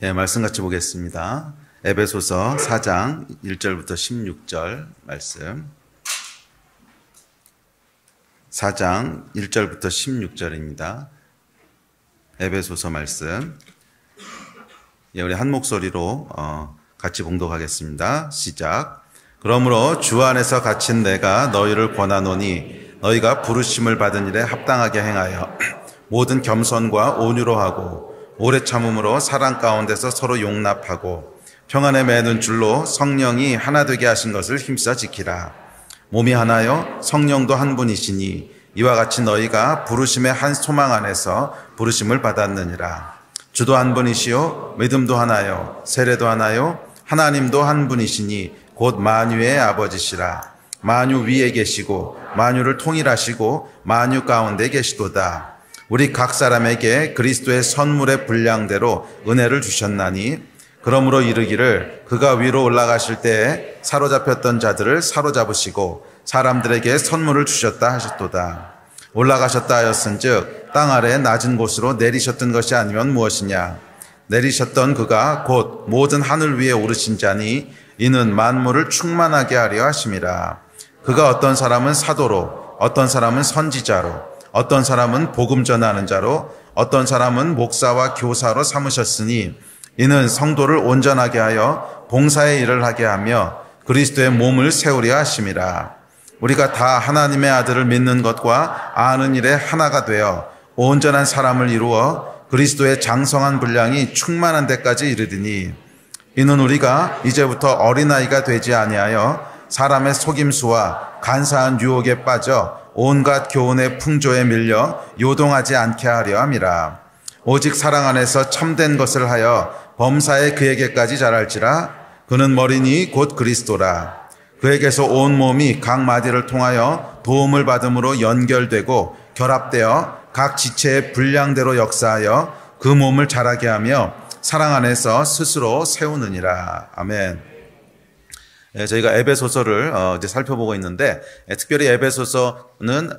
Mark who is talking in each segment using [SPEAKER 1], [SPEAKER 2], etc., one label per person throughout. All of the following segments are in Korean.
[SPEAKER 1] 예, 말씀 같이 보겠습니다. 에베소서 4장 1절부터 16절 말씀. 4장 1절부터 16절입니다. 에베소서 말씀. 예, 우리 한 목소리로 같이 봉독하겠습니다. 시작. 그러므로 주 안에서 갇힌 내가 너희를 권하노니 너희가 부르심을 받은 일에 합당하게 행하여 모든 겸손과 온유로 하고 오래 참음으로 사랑 가운데서 서로 용납하고 평안에 매는 줄로 성령이 하나 되게 하신 것을 힘써 지키라. 몸이 하나요 성령도 한 분이시니 이와 같이 너희가 부르심의 한 소망 안에서 부르심을 받았느니라. 주도 한 분이시요 믿음도 하나요 세례도 하나요 하나님도 한 분이시니 곧 만유의 아버지시라. 만유 위에 계시고 만유를 통일하시고 만유 가운데 계시도다. 우리 각 사람에게 그리스도의 선물의 분량대로 은혜를 주셨나니 그러므로 이르기를 그가 위로 올라가실 때에 사로잡혔던 자들을 사로잡으시고 사람들에게 선물을 주셨다 하셨도다. 올라가셨다 하였은즉 땅 아래 낮은 곳으로 내리셨던 것이 아니면 무엇이냐. 내리셨던 그가 곧 모든 하늘 위에 오르신 자니 이는 만물을 충만하게 하려 하심이라. 그가 어떤 사람은 사도로 어떤 사람은 선지자로 어떤 사람은 복음 전하는 자로 어떤 사람은 목사와 교사로 삼으셨으니 이는 성도를 온전하게 하여 봉사의 일을 하게 하며 그리스도의 몸을 세우려 하심이라. 우리가 다 하나님의 아들을 믿는 것과 아는 일에 하나가 되어 온전한 사람을 이루어 그리스도의 장성한 분량이 충만한 데까지 이르리니 이는 우리가 이제부터 어린아이가 되지 아니하여 사람의 속임수와 간사한 유혹에 빠져 온갖 교훈의 풍조에 밀려 요동하지 않게 하려 함이라. 오직 사랑 안에서 참된 것을 하여 범사에 그에게까지 자랄지라. 그는 머리니 곧 그리스도라. 그에게서 온 몸이 각 마디를 통하여 도움을 받음으로 연결되고 결합되어 각 지체의 분량대로 역사하여 그 몸을 자라게 하며 사랑 안에서 스스로 세우느니라. 아멘. 저희가 에베소서를 이제 살펴보고 있는데 특별히 에베소서는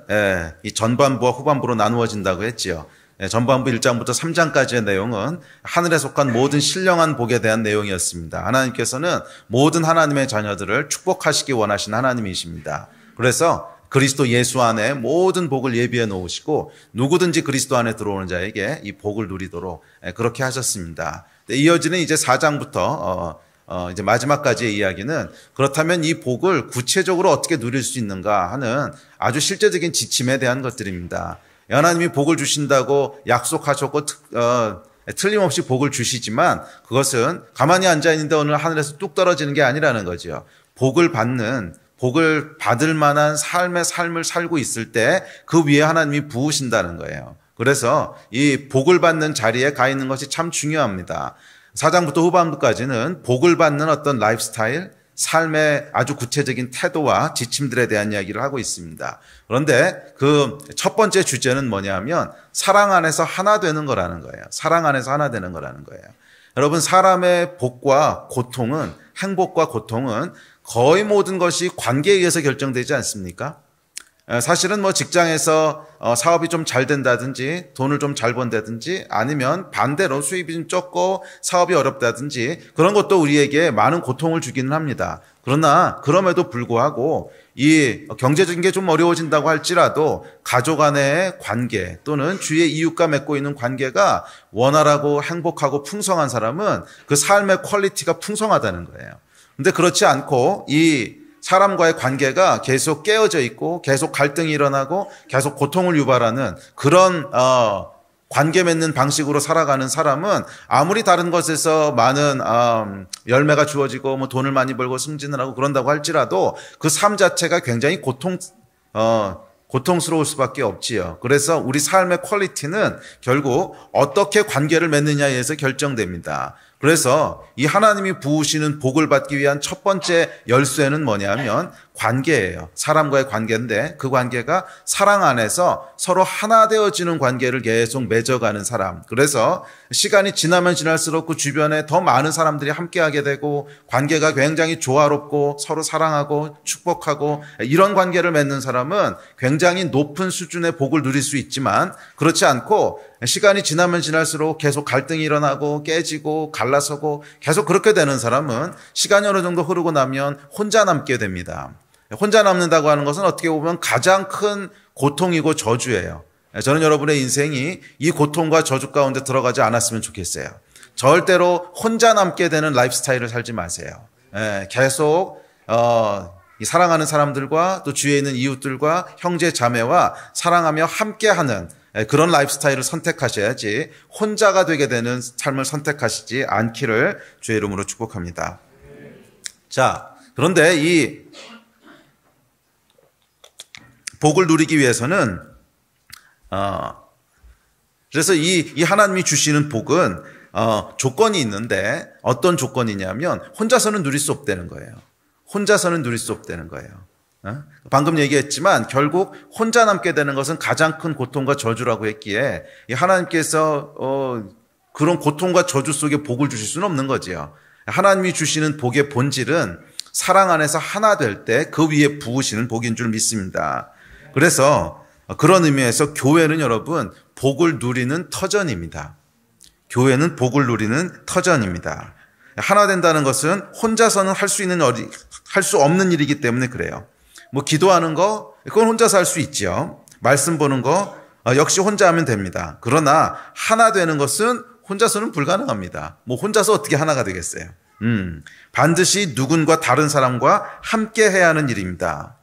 [SPEAKER 1] 이 전반부와 후반부로 나누어진다고 했지요. 전반부 1장부터 3장까지의 내용은 하늘에 속한 모든 신령한 복에 대한 내용이었습니다. 하나님께서는 모든 하나님의 자녀들을 축복하시기 원하신 하나님이십니다. 그래서 그리스도 예수 안에 모든 복을 예비해 놓으시고 누구든지 그리스도 안에 들어오는 자에게 이 복을 누리도록 그렇게 하셨습니다. 이어지는 이제 4장부터 이제 마지막까지의 이야기는 그렇다면 이 복을 구체적으로 어떻게 누릴 수 있는가 하는 아주 실제적인 지침에 대한 것들입니다. 하나님이 복을 주신다고 약속하셨고 틀림없이 복을 주시지만 그것은 가만히 앉아있는데 어느 하늘에서 뚝 떨어지는 게 아니라는 거죠. 복을 받을 만한 삶을 살고 있을 때 그 위에 하나님이 부으신다는 거예요. 그래서 이 복을 받는 자리에 가 있는 것이 참 중요합니다. 4장부터 후반부까지는 복을 받는 어떤 라이프 스타일, 삶의 아주 구체적인 태도와 지침들에 대한 이야기를 하고 있습니다. 그런데 그 첫 번째 주제는 뭐냐면 사랑 안에서 하나 되는 거라는 거예요. 사랑 안에서 하나 되는 거라는 거예요. 여러분, 사람의 복과 고통은, 행복과 고통은 거의 모든 것이 관계에 의해서 결정되지 않습니까? 사실은 직장에서 사업이 좀 잘 된다든지 돈을 좀 잘 번다든지 아니면 반대로 수입이 좀 적고 사업이 어렵다든지 그런 것도 우리에게 많은 고통을 주기는 합니다. 그러나 그럼에도 불구하고 이 경제적인 게 좀 어려워진다고 할지라도 가족 간의 관계 또는 주위의 이웃과 맺고 있는 관계가 원활하고 행복하고 풍성한 사람은 그 삶의 퀄리티가 풍성하다는 거예요. 근데 그렇지 않고 이 사람과의 관계가 계속 깨어져 있고 계속 갈등이 일어나고 계속 고통을 유발하는 그런 관계 맺는 방식으로 살아가는 사람은 아무리 다른 것에서 많은 열매가 주어지고 돈을 많이 벌고 승진을 하고 그런다고 할지라도 그 삶 자체가 굉장히 고통스러울 수밖에 없지요. 그래서 우리 삶의 퀄리티는 결국 어떻게 관계를 맺느냐에 의해서 결정됩니다. 그래서 이 하나님이 부으시는 복을 받기 위한 첫 번째 열쇠는 뭐냐면 관계예요. 사람과의 관계인데 그 관계가 사랑 안에서 서로 하나 되어지는 관계를 계속 맺어가는 사람. 그래서 시간이 지나면 지날수록 그 주변에 더 많은 사람들이 함께하게 되고 관계가 굉장히 조화롭고 서로 사랑하고 축복하고 이런 관계를 맺는 사람은 굉장히 높은 수준의 복을 누릴 수 있지만 그렇지 않고 시간이 지나면 지날수록 계속 갈등이 일어나고 깨지고 갈라서고 계속 그렇게 되는 사람은 시간이 어느 정도 흐르고 나면 혼자 남게 됩니다. 혼자 남는다고 하는 것은 어떻게 보면 가장 큰 고통이고 저주예요. 저는 여러분의 인생이 이 고통과 저주 가운데 들어가지 않았으면 좋겠어요. 절대로 혼자 남게 되는 라이프 스타일을 살지 마세요. 계속 이 사랑하는 사람들과 또 주위에 있는 이웃들과 형제 자매와 사랑하며 함께하는 그런 라이프 스타일을 선택하셔야지 혼자가 되게 되는 삶을 선택하시지 않기를 주의 이름으로 축복합니다. 자, 그런데 이 복을 누리기 위해서는 그래서 이 하나님이 주시는 복은 조건이 있는데 어떤 조건이냐면 혼자서는 누릴 수 없다는 거예요. 혼자서는 누릴 수 없다는 거예요. 방금 얘기했지만 결국 혼자 남게 되는 것은 가장 큰 고통과 저주라고 했기에 하나님께서 그런 고통과 저주 속에 복을 주실 수는 없는 거지요. 하나님이 주시는 복의 본질은 사랑 안에서 하나 될 때 그 위에 부으시는 복인 줄 믿습니다. 그래서 그런 의미에서 교회는 여러분 복을 누리는 터전입니다. 교회는 복을 누리는 터전입니다. 하나 된다는 것은 혼자서는 할 수 없는 일이기 때문에 그래요. 뭐 기도하는 거 그건 혼자서 할 수 있죠. 말씀 보는 거 역시 혼자 하면 됩니다. 그러나 하나 되는 것은 혼자서는 불가능합니다. 뭐 혼자서 어떻게 하나가 되겠어요? 반드시 누군가 다른 사람과 함께 해야 하는 일입니다.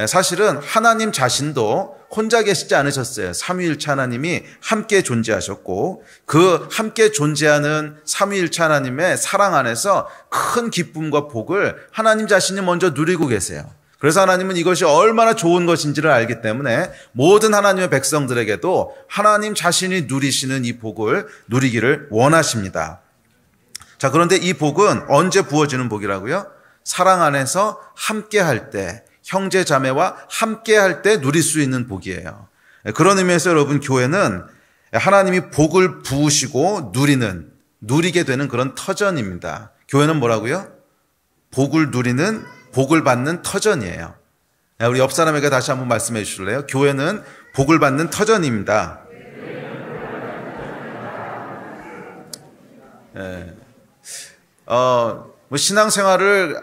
[SPEAKER 1] 사실은 하나님 자신도 혼자 계시지 않으셨어요. 삼위일체 하나님이 함께 존재하셨고 그 함께 존재하는 삼위일체 하나님의 사랑 안에서 큰 기쁨과 복을 하나님 자신이 먼저 누리고 계세요. 그래서 하나님은 이것이 얼마나 좋은 것인지를 알기 때문에 모든 하나님의 백성들에게도 하나님 자신이 누리시는 이 복을 누리기를 원하십니다. 자, 그런데 이 복은 언제 부어지는 복이라고요? 사랑 안에서 함께 할 때, 형제 자매와 함께 할 때 누릴 수 있는 복이에요. 그런 의미에서 여러분 교회는 하나님이 복을 부으시고 누리게 되는 그런 터전입니다. 교회는 뭐라고요? 복을 받는 터전이에요. 우리 옆 사람에게 다시 한번 말씀해 주실래요? 교회는 복을 받는 터전입니다. 뭐 신앙생활을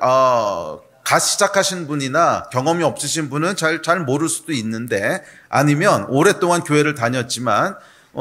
[SPEAKER 1] 갓 시작하신 분이나 경험이 없으신 분은 잘 모를 수도 있는데 아니면 오랫동안 교회를 다녔지만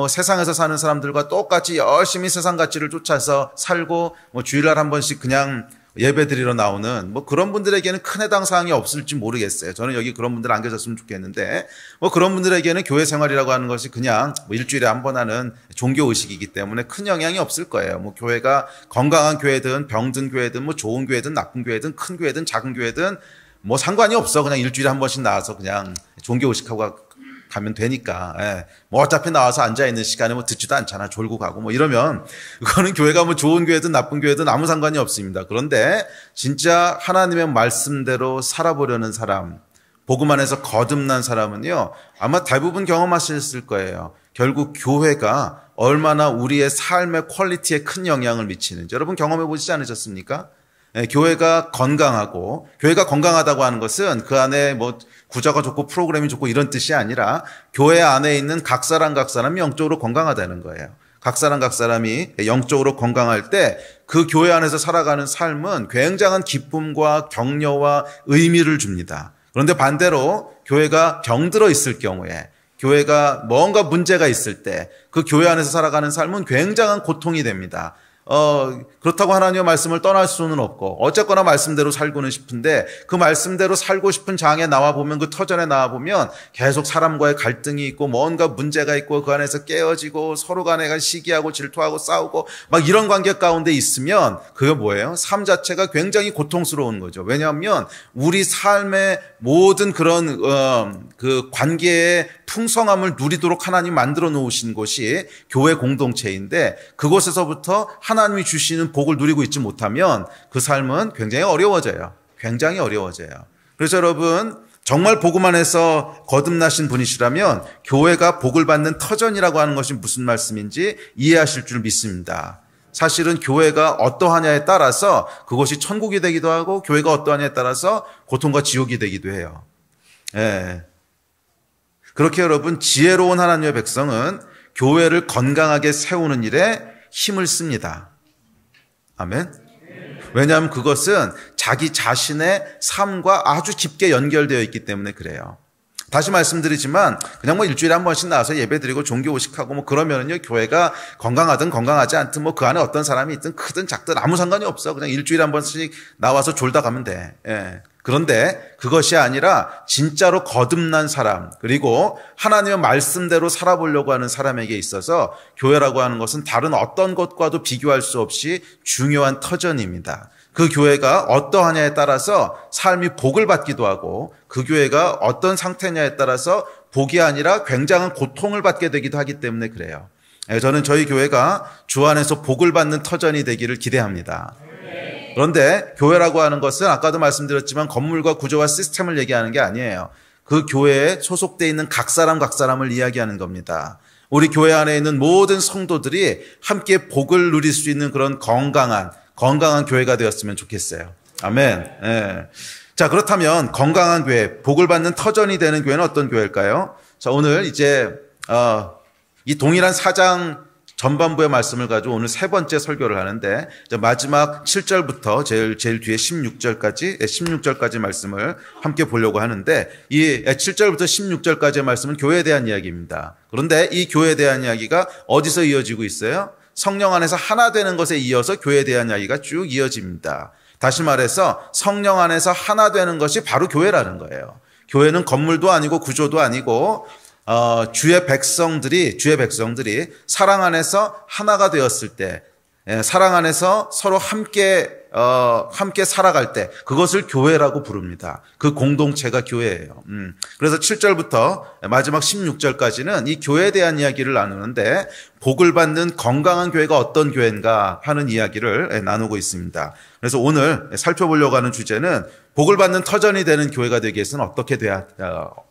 [SPEAKER 1] 세상에서 사는 사람들과 똑같이 열심히 세상 가치를 쫓아서 살고 주일날 한 번씩 그냥 예배 드리러 나오는 그런 분들에게는 큰 해당 사항이 없을지 모르겠어요. 저는 여기 그런 분들 안 계셨으면 좋겠는데 그런 분들에게는 교회 생활이라고 하는 것이 그냥 일주일에 한 번 하는 종교 의식이기 때문에 큰 영향이 없을 거예요. 교회가 건강한 교회든 병든 교회든 좋은 교회든 나쁜 교회든 큰 교회든 작은 교회든 상관이 없어. 그냥 일주일에 한 번씩 나와서 그냥 종교 의식하고 가면 되니까. 어차피 나와서 앉아있는 시간에 듣지도 않잖아. 졸고 가고 이러면 그거는 교회가 좋은 교회든 나쁜 교회든 아무 상관이 없습니다. 그런데 진짜 하나님의 말씀대로 살아보려는 사람, 복음 안에서 거듭난 사람은요, 아마 대부분 경험하셨을 거예요. 결국 교회가 얼마나 우리의 삶의 퀄리티에 큰 영향을 미치는지 여러분 경험해 보시지 않으셨습니까? 교회가 건강하다고 하는 것은 그 안에 구조가 좋고 프로그램이 좋고 이런 뜻이 아니라 교회 안에 있는 각 사람이 영적으로 건강하다는 거예요. 각 사람이 영적으로 건강할 때 그 교회 안에서 살아가는 삶은 굉장한 기쁨과 격려와 의미를 줍니다. 그런데 반대로 교회가 병들어 있을 경우에 교회가 뭔가 문제가 있을 때 그 교회 안에서 살아가는 삶은 굉장한 고통이 됩니다. 그렇다고 하나님의 말씀을 떠날 수는 없고 어쨌거나 말씀대로 살고는 싶은데 그 말씀대로 살고 싶은 장에 나와보면 그 터전에 나와보면 계속 사람과의 갈등이 있고 뭔가 문제가 있고 그 안에서 깨어지고 서로 간에 시기하고 질투하고 싸우고 이런 관계 가운데 있으면 그게 뭐예요? 삶 자체가 굉장히 고통스러운 거죠. 왜냐하면 우리 삶의 모든 그런 그 관계의 풍성함을 누리도록 하나님 만들어 놓으신 곳이 교회 공동체인데 그곳에서부터 하나님이 주시는 복을 누리고 있지 못하면 그 삶은 굉장히 어려워져요. 굉장히 어려워져요. 그래서 여러분 정말 복음 안에서 거듭나신 분이시라면 교회가 복을 받는 터전이라고 하는 것이 무슨 말씀인지 이해하실 줄 믿습니다. 사실은 교회가 어떠하냐에 따라서 그것이 천국이 되기도 하고 교회가 어떠하냐에 따라서 고통과 지옥이 되기도 해요. 그렇게 여러분 지혜로운 하나님의 백성은 교회를 건강하게 세우는 일에 힘을 씁니다. 아멘. 왜냐하면 그것은 자기 자신의 삶과 아주 깊게 연결되어 있기 때문에 그래요. 다시 말씀드리지만 그냥 뭐 일주일에 한 번씩 나와서 예배드리고 종교의식하고 뭐 그러면은요, 교회가 건강하든 건강하지 않든 뭐 그 안에 어떤 사람이 있든 크든 작든 아무 상관이 없어. 그냥 일주일에 한 번씩 나와서 졸다 가면 돼. 예. 그런데 그것이 아니라 진짜로 거듭난 사람, 그리고 하나님의 말씀대로 살아보려고 하는 사람에게 있어서 교회라고 하는 것은 다른 어떤 것과도 비교할 수 없이 중요한 터전입니다. 그 교회가 어떠하냐에 따라서 삶이 복을 받기도 하고, 그 교회가 어떤 상태냐에 따라서 복이 아니라 굉장한 고통을 받게 되기도 하기 때문에 그래요. 저는 저희 교회가 주 안에서 복을 받는 터전이 되기를 기대합니다. 그런데 교회라고 하는 것은 아까도 말씀드렸지만 건물과 구조와 시스템을 얘기하는 게 아니에요. 그 교회에 소속되어 있는 각 사람을 이야기하는 겁니다. 우리 교회 안에 있는 모든 성도들이 함께 복을 누릴 수 있는 그런 건강한 교회가 되었으면 좋겠어요. 아멘. 예. 자, 그렇다면 건강한 교회, 복을 받는 터전이 되는 교회는 어떤 교회일까요? 자, 오늘 이제 이 동일한 4장 전반부의 말씀을 가지고 오늘 세 번째 설교를 하는데, 마지막 7절부터 제일 뒤에 16절까지 말씀을 함께 보려고 하는데, 이 7절부터 16절까지의 말씀은 교회에 대한 이야기입니다. 그런데 이 교회에 대한 이야기가 어디서 이어지고 있어요? 성령 안에서 하나 되는 것에 이어서 교회에 대한 이야기가 쭉 이어집니다. 다시 말해서 성령 안에서 하나 되는 것이 바로 교회라는 거예요. 교회는 건물도 아니고 구조도 아니고 주의 백성들이 사랑 안에서 하나가 되었을 때, 사랑 안에서 서로 함께 살아갈 때, 그것을 교회라고 부릅니다. 그 공동체가 교회예요. 그래서 7절부터 마지막 16절까지는 이 교회에 대한 이야기를 나누는데, 복을 받는 건강한 교회가 어떤 교회인가 하는 이야기를 나누고 있습니다. 그래서 오늘 살펴보려고 하는 주제는 복을 받는 터전이 되는 교회가 되기 위해서는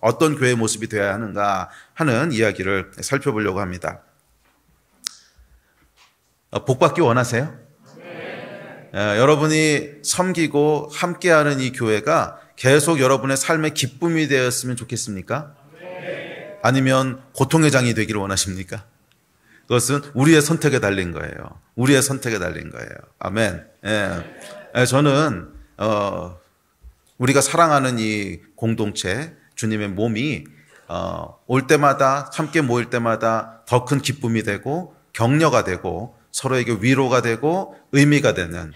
[SPEAKER 1] 어떤 교회의 모습이 되어야 하는가 하는 이야기를 살펴보려고 합니다. 복 받기 원하세요? 여러분이 섬기고 함께하는 이 교회가 계속 여러분의 삶의 기쁨이 되었으면 좋겠습니까? 아니면 고통의 장이 되기를 원하십니까? 그것은 우리의 선택에 달린 거예요. 우리의 선택에 달린 거예요. 아멘. 저는 우리가 사랑하는 이 공동체, 주님의 몸이 올 때마다, 함께 모일 때마다 더 큰 기쁨이 되고 격려가 되고 서로에게 위로가 되고 의미가 되는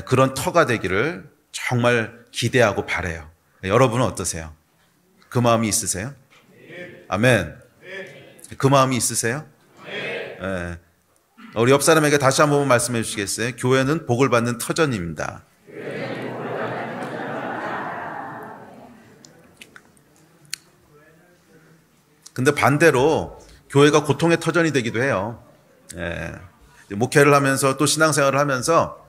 [SPEAKER 1] 그런 터가 되기를 정말 기대하고 바라요. 여러분은 어떠세요? 그 마음이 있으세요? 아멘. 그 마음이 있으세요? 우리 옆 사람에게 다시 한 번 말씀해 주시겠어요? 교회는 복을 받는 터전입니다. 근데 반대로 교회가 고통의 터전이 되기도 해요. 목회를 하면서 또 신앙생활을 하면서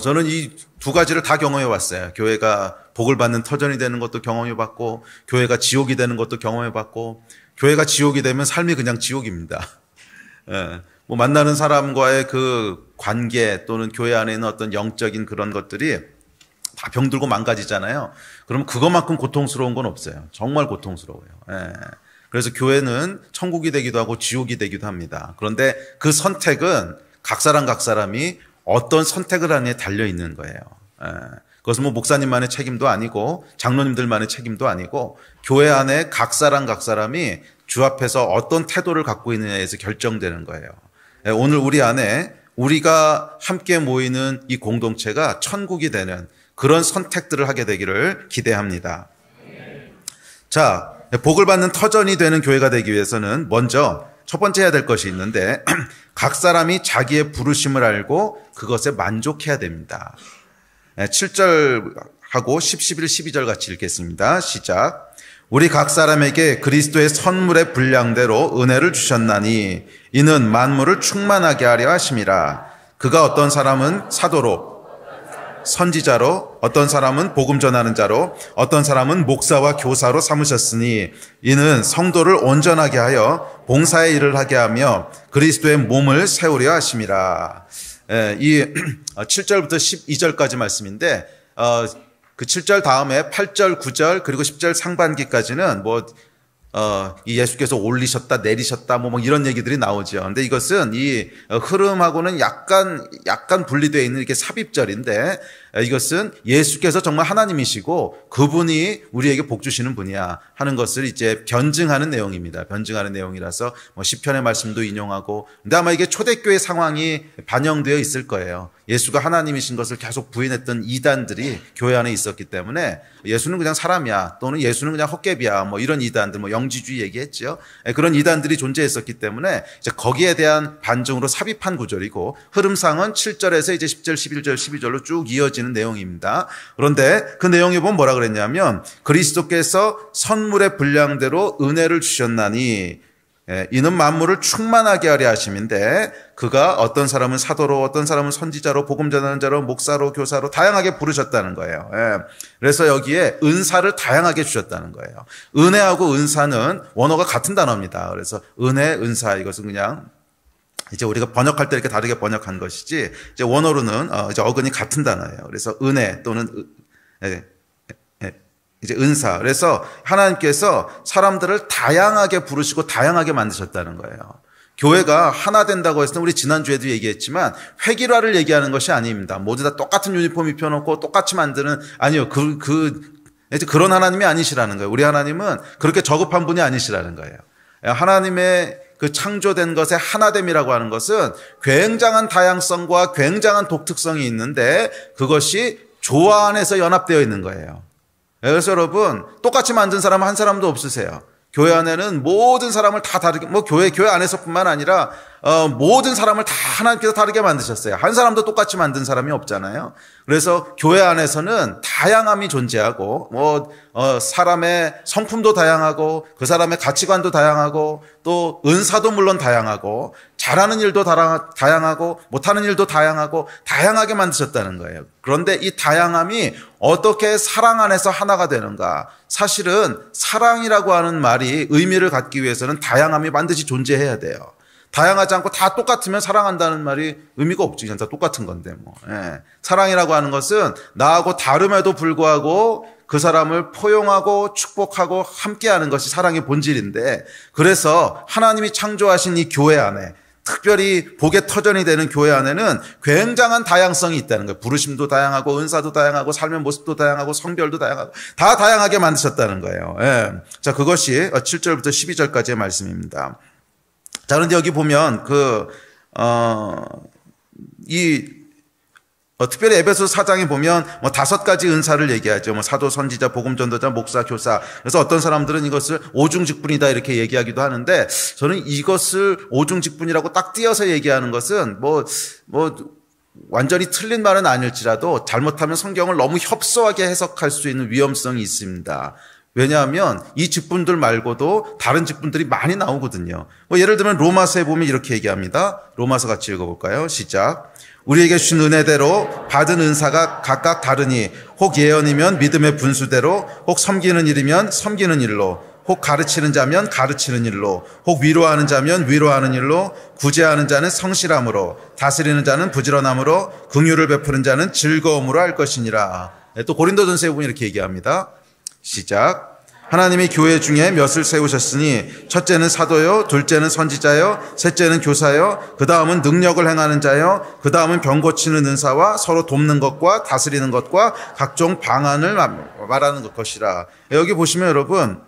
[SPEAKER 1] 저는 이 두 가지를 다 경험해 봤어요. 교회가 복을 받는 터전이 되는 것도 경험해 봤고, 교회가 지옥이 되는 것도 경험해 봤고, 교회가 지옥이 되면 삶이 그냥 지옥입니다. 뭐 만나는 사람과의 그 관계 또는 교회 안에 있는 어떤 영적인 그런 것들이 다 병들고 망가지잖아요. 그러면 그것만큼 고통스러운 건 없어요. 정말 고통스러워요. 그래서 교회는 천국이 되기도 하고 지옥이 되기도 합니다. 그런데 그 선택은 각 사람이 어떤 선택을 하느냐에 달려 있는 거예요. 그것은 뭐 목사님만의 책임도 아니고 장로님들만의 책임도 아니고 교회 안에 각 사람이 주 앞에서 어떤 태도를 갖고 있느냐에서 결정되는 거예요. 오늘 우리 안에 우리가 함께 모이는 이 공동체가 천국이 되는 그런 선택들을 하게 되기를 기대합니다. 자, 복을 받는 터전이 되는 교회가 되기 위해서는 먼저 첫 번째 해야 될 것이 있는데, 각 사람이 자기의 부르심을 알고 그것에 만족해야 됩니다. 7절하고 10, 11, 12절 같이 읽겠습니다. 시작. 우리 각 사람에게 그리스도의 선물의 분량대로 은혜를 주셨나니 이는 만물을 충만하게 하려 하심이라. 그가 어떤 사람은 사도로, 선지자로, 어떤 사람은 복음 전하는 자로, 어떤 사람은 목사와 교사로 삼으셨으니 이는 성도를 온전하게 하여 봉사의 일을 하게 하며 그리스도의 몸을 세우려 하심이라. 이 7절부터 12절까지 말씀인데, 그 7절 다음에 8절, 9절 그리고 10절 상반기까지는 뭐 이 예수께서 올리셨다, 내리셨다, 뭐 이런 얘기들이 나오죠. 근데 이것은 이 흐름하고는 약간 분리되어 있는 이렇게 삽입절인데, 이것은 예수께서 정말 하나님이시고 그분이 우리에게 복 주시는 분이야 하는 것을 이제 변증하는 내용입니다. 변증하는 내용이라서 뭐 시편의 말씀도 인용하고, 근데 아마 이게 초대교회 상황이 반영되어 있을 거예요. 예수가 하나님이신 것을 계속 부인했던 이단들이 교회 안에 있었기 때문에 예수는 그냥 사람이야, 또는 예수는 그냥 헛개비야, 뭐 이런 이단들, 뭐 영지주의 얘기했죠. 그런 이단들이 존재했었기 때문에 이제 거기에 대한 반증으로 삽입한 구절이고, 흐름상은 7절에서 이제 10절, 11절, 12절로 쭉 이어지는 내용입니다. 그런데 그 내용에 보면 뭐라 그랬냐면, 그리스도께서 선물의 분량대로 은혜를 주셨나니 이는 만물을 충만하게 하려 하심인데, 그가 어떤 사람은 사도로, 어떤 사람은 선지자로, 복음 전하는 자로, 목사로, 교사로 다양하게 부르셨다는 거예요. 그래서 여기에 은사를 다양하게 주셨다는 거예요. 은혜하고 은사는 원어가 같은 단어입니다. 그래서 은혜, 은사, 이것은 그냥 이제 우리가 번역할 때 이렇게 다르게 번역한 것이지, 이제 원어로는 이제 어근이 같은 단어예요. 그래서 은혜 또는 이제 은사. 그래서 하나님께서 사람들을 다양하게 부르시고 다양하게 만드셨다는 거예요. 교회가 하나 된다고 해서, 우리 지난주에도 얘기했지만 획일화를 얘기하는 것이 아닙니다. 모두 다 똑같은 유니폼 입혀놓고 똑같이 만드는, 아니요. 그런 하나님이 아니시라는 거예요. 우리 하나님은 그렇게 저급한 분이 아니시라는 거예요. 하나님의 그 창조된 것의 하나됨이라고 하는 것은 굉장한 다양성과 굉장한 독특성이 있는데, 그것이 조화 안에서 연합되어 있는 거예요. 그래서 여러분, 똑같이 만든 사람은 한 사람도 없으세요. 교회 안에는 모든 사람을 다 다르게, 뭐 교회 안에서뿐만 아니라 모든 사람을 다 하나님께서 다르게 만드셨어요. 한 사람도 똑같이 만든 사람이 없잖아요. 그래서 교회 안에서는 다양함이 존재하고, 사람의 성품도 다양하고, 그 사람의 가치관도 다양하고, 또 은사도 물론 다양하고, 잘하는 일도 다양하고, 못하는 일도 다양하고, 다양하게 만드셨다는 거예요. 그런데 이 다양함이 어떻게 사랑 안에서 하나가 되는가? 사실은 사랑이라고 하는 말이 의미를 갖기 위해서는 다양함이 반드시 존재해야 돼요. 다양하지 않고 다 똑같으면 사랑한다는 말이 의미가 없지. 그냥 다 똑같은 건데 뭐. 사랑이라고 하는 것은 나하고 다름에도 불구하고 그 사람을 포용하고 축복하고 함께하는 것이 사랑의 본질인데, 그래서 하나님이 창조하신 이 교회 안에, 특별히 복의 터전이 되는 교회 안에는 굉장한 다양성이 있다는 거예요. 부르심도 다양하고, 은사도 다양하고, 삶의 모습도 다양하고, 성별도 다양하고, 다 다양하게 만드셨다는 거예요. 자, 그것이 7절부터 12절까지의 말씀입니다. 자, 그런데 여기 보면 특별히 에베소서 4장에 보면 5가지 은사를 얘기하죠. 사도, 선지자, 복음 전도자, 목사, 교사. 그래서 어떤 사람들은 이것을 오중직분이다 이렇게 얘기하기도 하는데, 저는 이것을 오중직분이라고 딱 띄어서 얘기하는 것은 완전히 틀린 말은 아닐지라도 잘못하면 성경을 너무 협소하게 해석할 수 있는 위험성이 있습니다. 왜냐하면 이 직분들 말고도 다른 직분들이 많이 나오거든요. 예를 들면 로마서에 보면 이렇게 얘기합니다. 로마서 같이 읽어볼까요? 시작. 우리에게 주신 은혜대로 받은 은사가 각각 다르니, 혹 예언이면 믿음의 분수대로, 혹 섬기는 일이면 섬기는 일로, 혹 가르치는 자면 가르치는 일로, 혹 위로하는 자면 위로하는 일로, 구제하는 자는 성실함으로, 다스리는 자는 부지런함으로, 긍휼을 베푸는 자는 즐거움으로 할 것이니라. 또 고린도전서에 보면 이렇게 얘기합니다. 시작. 하나님이 교회 중에 몇을 세우셨으니, 첫째는 사도요, 둘째는 선지자요, 셋째는 교사요, 그 다음은 능력을 행하는 자요, 그 다음은 병 고치는 은사와 서로 돕는 것과 다스리는 것과 각종 방안을 말하는 것이라. 여기 보시면 여러분,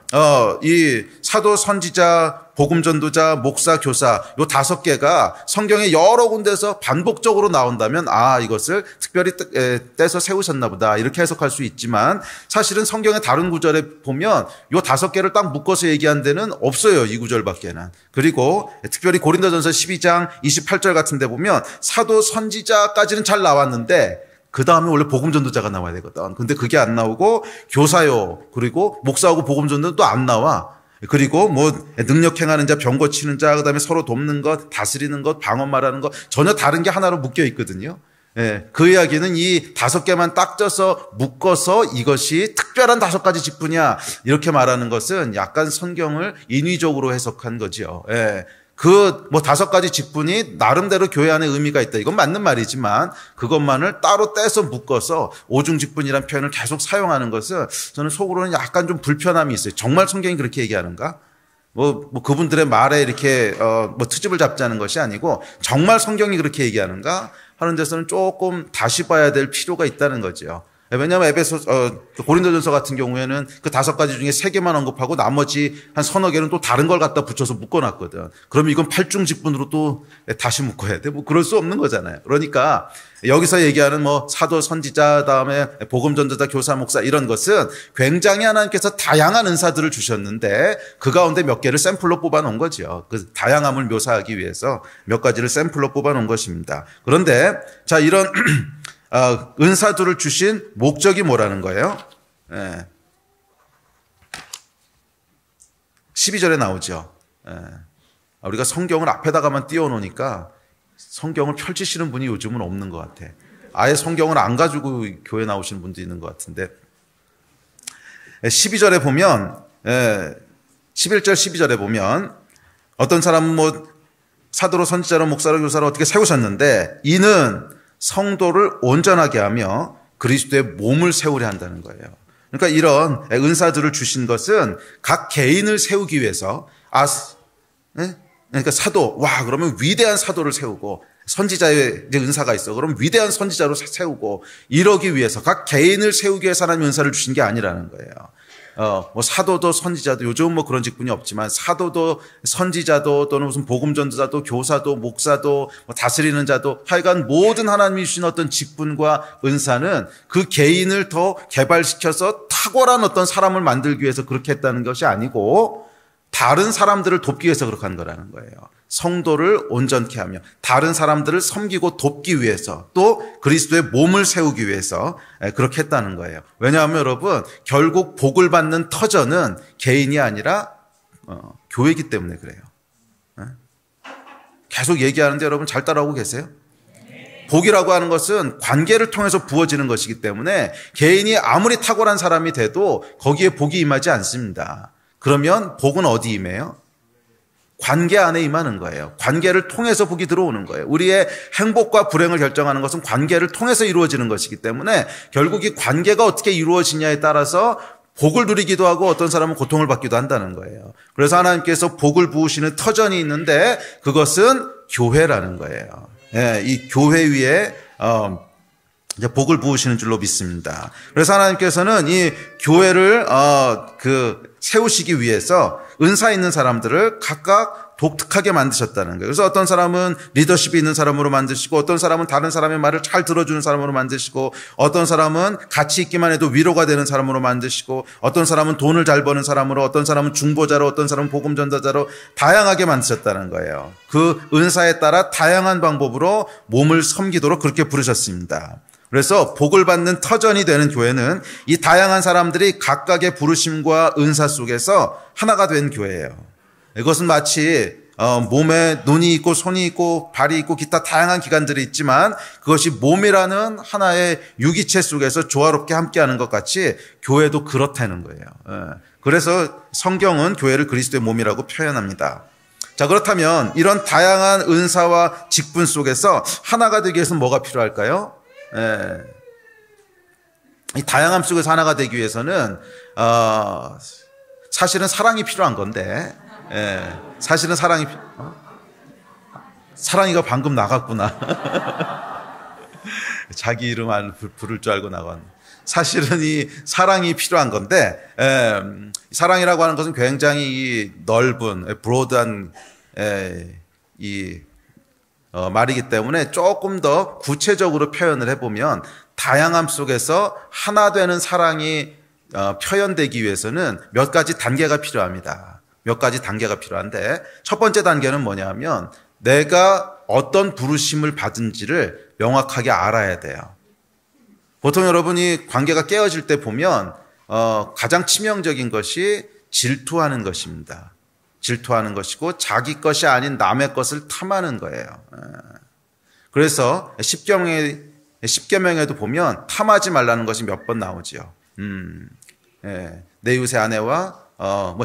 [SPEAKER 1] 이 사도, 선지자, 복음 전도자, 목사, 교사, 요 5개가 성경에 여러 군데서 반복적으로 나온다면, 이것을 특별히 떼서 세우셨나 보다 이렇게 해석할 수 있지만, 사실은 성경의 다른 구절에 보면 요 5개를 딱 묶어서 얘기한 데는 없어요. 이 구절밖에는. 그리고 특별히 고린도전서 12장 28절 같은 데 보면 사도, 선지자까지는 잘 나왔는데 그 다음에 원래 복음 전도자가 나와야 되거든. 근데 그게 안 나오고, 교사요, 그리고 목사하고 복음 전도도 안 나와. 그리고 능력 행하는 자, 병 고치는 자, 그다음에 서로 돕는 것, 다스리는 것, 방언 말하는 것, 전혀 다른 게 하나로 묶여 있거든요. 그 이야기는 이 5개만 딱 쪄서 묶어서 이것이 특별한 5가지 직분이야 이렇게 말하는 것은 약간 성경을 인위적으로 해석한 거죠. 5가지 직분이 나름대로 교회 안에 의미가 있다. 이건 맞는 말이지만 그것만을 따로 떼서 묶어서 오중직분이라는 표현을 계속 사용하는 것은 저는 속으로는 약간 좀 불편함이 있어요. 정말 성경이 그렇게 얘기하는가? 그분들의 말에 이렇게 트집을 잡자는 것이 아니고 정말 성경이 그렇게 얘기하는가 하는 데서는 조금 다시 봐야 될 필요가 있다는 거죠. 왜냐하면 고린도전서 같은 경우에는 그 5가지 중에 3개만 언급하고 나머지 한 서너 개는 또 다른 걸 갖다 붙여서 묶어놨거든. 그러면 이건 팔중직분으로 또 다시 묶어야 돼. 그럴 수 없는 거잖아요. 그러니까 여기서 얘기하는 사도, 선지자, 다음에 복음 전도자, 교사, 목사 이런 것은 굉장히 하나님께서 다양한 은사들을 주셨는데 그 가운데 몇 개를 샘플로 뽑아 놓은 거죠. 그 다양함을 묘사하기 위해서 몇 가지를 샘플로 뽑아 놓은 것입니다. 그런데 자, 이런 은사들을 주신 목적이 뭐라는 거예요? 12절에 나오죠. 우리가 성경을 앞에다가만 띄워놓으니까 성경을 펼치시는 분이 요즘은 없는 것 같아. 아예 성경을 안 가지고 교회 나오시는 분도 있는 것 같은데 12절에 보면 11절 12절에 보면 어떤 사람은 사도로 선지자로 목사로 교사로 어떻게 세우셨는데 이는 성도를 온전하게 하며 그리스도의 몸을 세우려 한다는 거예요. 그러니까 이런 은사들을 주신 것은 각 개인을 세우기 위해서 그러니까 사도, 그러면 위대한 사도를 세우고 선지자의 은사가 있어. 그럼 위대한 선지자로 세우고 이러기 위해서 각 개인을 세우기 위해서 하나님의 은사를 주신 게 아니라는 거예요. 사도도 선지자도 요즘은 그런 직분이 없지만 사도도 선지자도 또는 무슨 복음전도자도 교사도 목사도 다스리는 자도 하여간 모든 하나님이 주신 어떤 직분과 은사는 그 개인을 더 개발시켜서 탁월한 어떤 사람을 만들기 위해서 그렇게 했다는 것이 아니고 다른 사람들을 돕기 위해서 그렇게 한 거라는 거예요. 성도를 온전케 하며 다른 사람들을 섬기고 돕기 위해서 또 그리스도의 몸을 세우기 위해서 그렇게 했다는 거예요. 왜냐하면 여러분 결국 복을 받는 터전은 개인이 아니라 교회이기 때문에 그래요. 계속 얘기하는데 여러분 잘 따라오고 계세요? 복이라고 하는 것은 관계를 통해서 부어지는 것이기 때문에 개인이 아무리 탁월한 사람이 돼도 거기에 복이 임하지 않습니다. 그러면 복은 어디 임해요? 관계 안에 임하는 거예요. 관계를 통해서 복이 들어오는 거예요. 우리의 행복과 불행을 결정하는 것은 관계를 통해서 이루어지는 것이기 때문에 결국 이 관계가 어떻게 이루어지냐에 따라서 복을 누리기도 하고 어떤 사람은 고통을 받기도 한다는 거예요. 그래서 하나님께서 복을 부으시는 터전이 있는데 그것은 교회라는 거예요. 이 교회 위에 복을 부으시는 줄로 믿습니다. 그래서 하나님께서는 이 교회를 세우시기 위해서 은사 있는 사람들을 각각 독특하게 만드셨다는 거예요. 그래서 어떤 사람은 리더십이 있는 사람으로 만드시고 어떤 사람은 다른 사람의 말을 잘 들어주는 사람으로 만드시고 어떤 사람은 같이 있기만 해도 위로가 되는 사람으로 만드시고 어떤 사람은 돈을 잘 버는 사람으로 어떤 사람은 중보자로 어떤 사람은 복음 전도자로 다양하게 만드셨다는 거예요. 그 은사에 따라 다양한 방법으로 몸을 섬기도록 그렇게 부르셨습니다. 그래서 복을 받는 터전이 되는 교회는 이 다양한 사람들이 각각의 부르심과 은사 속에서 하나가 된 교회예요. 이것은 마치 몸에 눈이 있고 손이 있고 발이 있고 기타 다양한 기관들이 있지만 그것이 몸이라는 하나의 유기체 속에서 조화롭게 함께하는 것 같이 교회도 그렇다는 거예요. 그래서 성경은 교회를 그리스도의 몸이라고 표현합니다. 자, 그렇다면 이런 다양한 은사와 직분 속에서 하나가 되기 위해서는 뭐가 필요할까요? 이 다양함 속에서 하나가 되기 위해서는 사실은 사랑이 필요한 건데 사실은 사랑이가 방금 나갔구나. 자기 이름 부를 줄 알고 나간. 사실은 이 사랑이 필요한 건데 사랑이라고 하는 것은 굉장히 넓은 브로드한 말이기 때문에 조금 더 구체적으로 표현을 해보면 다양함 속에서 하나 되는 사랑이 표현되기 위해서는 몇 가지 단계가 필요합니다. 몇 가지 단계가 필요한데 첫 번째 단계는 뭐냐면 내가 어떤 부르심을 받은지를 명확하게 알아야 돼요. 보통 여러분이 관계가 깨어질 때 보면 가장 치명적인 것이 질투하는 것입니다. 질투하는 것이고 자기 것이 아닌 남의 것을 탐하는 거예요. 그래서 십계명에도 보면 탐하지 말라는 것이 몇 번 나오지요. 내 이웃의 아내와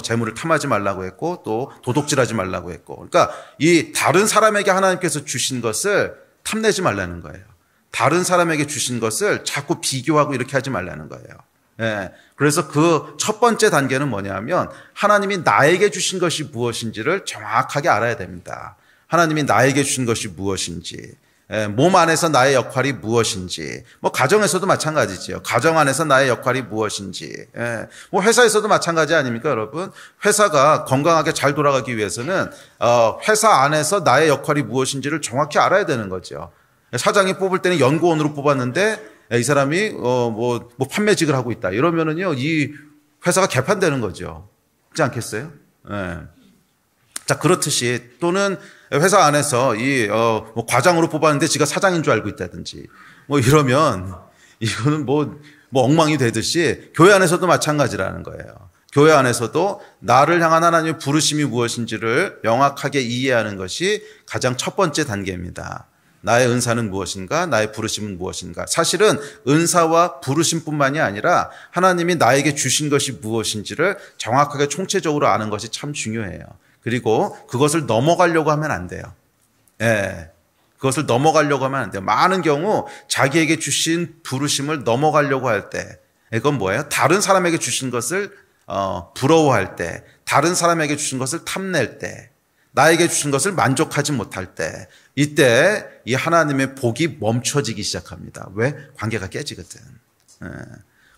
[SPEAKER 1] 재물을 탐하지 말라고 했고 또 도둑질하지 말라고 했고, 그러니까 이 다른 사람에게 하나님께서 주신 것을 탐내지 말라는 거예요. 다른 사람에게 주신 것을 자꾸 비교하고 이렇게 하지 말라는 거예요. 예. 그래서 그 첫 번째 단계는 뭐냐면 하나님이 나에게 주신 것이 무엇인지를 정확하게 알아야 됩니다. 하나님이 나에게 주신 것이 무엇인지, 몸 안에서 나의 역할이 무엇인지, 뭐 가정에서도 마찬가지지요. 가정 안에서 나의 역할이 무엇인지, 뭐 회사에서도 마찬가지 아닙니까, 여러분? 회사가 건강하게 잘 돌아가기 위해서는 회사 안에서 나의 역할이 무엇인지를 정확히 알아야 되는 거죠. 사장이 뽑을 때는 연구원으로 뽑았는데 이 사람이 뭐 판매직을 하고 있다. 이러면은요, 이 회사가 개판되는 거죠. 그렇지 않겠어요? 자, 그렇듯이 또는 회사 안에서 뭐 과장으로 뽑았는데 지가 사장인 줄 알고 있다든지 뭐 이러면 이거는 뭐 엉망이 되듯이 교회 안에서도 마찬가지라는 거예요. 교회 안에서도 나를 향한 하나님의 부르심이 무엇인지를 명확하게 이해하는 것이 가장 첫 번째 단계입니다. 나의 은사는 무엇인가? 나의 부르심은 무엇인가? 사실은 은사와 부르심뿐만이 아니라 하나님이 나에게 주신 것이 무엇인지를 정확하게 총체적으로 아는 것이 참 중요해요. 그리고 그것을 넘어가려고 하면 안 돼요. 그것을 넘어가려고 하면 안 돼요. 많은 경우 자기에게 주신 부르심을 넘어가려고 할 때, 이건 뭐예요? 다른 사람에게 주신 것을 부러워할 때, 다른 사람에게 주신 것을 탐낼 때, 나에게 주신 것을 만족하지 못할 때, 이때 이 하나님의 복이 멈춰지기 시작합니다. 왜? 관계가 깨지거든.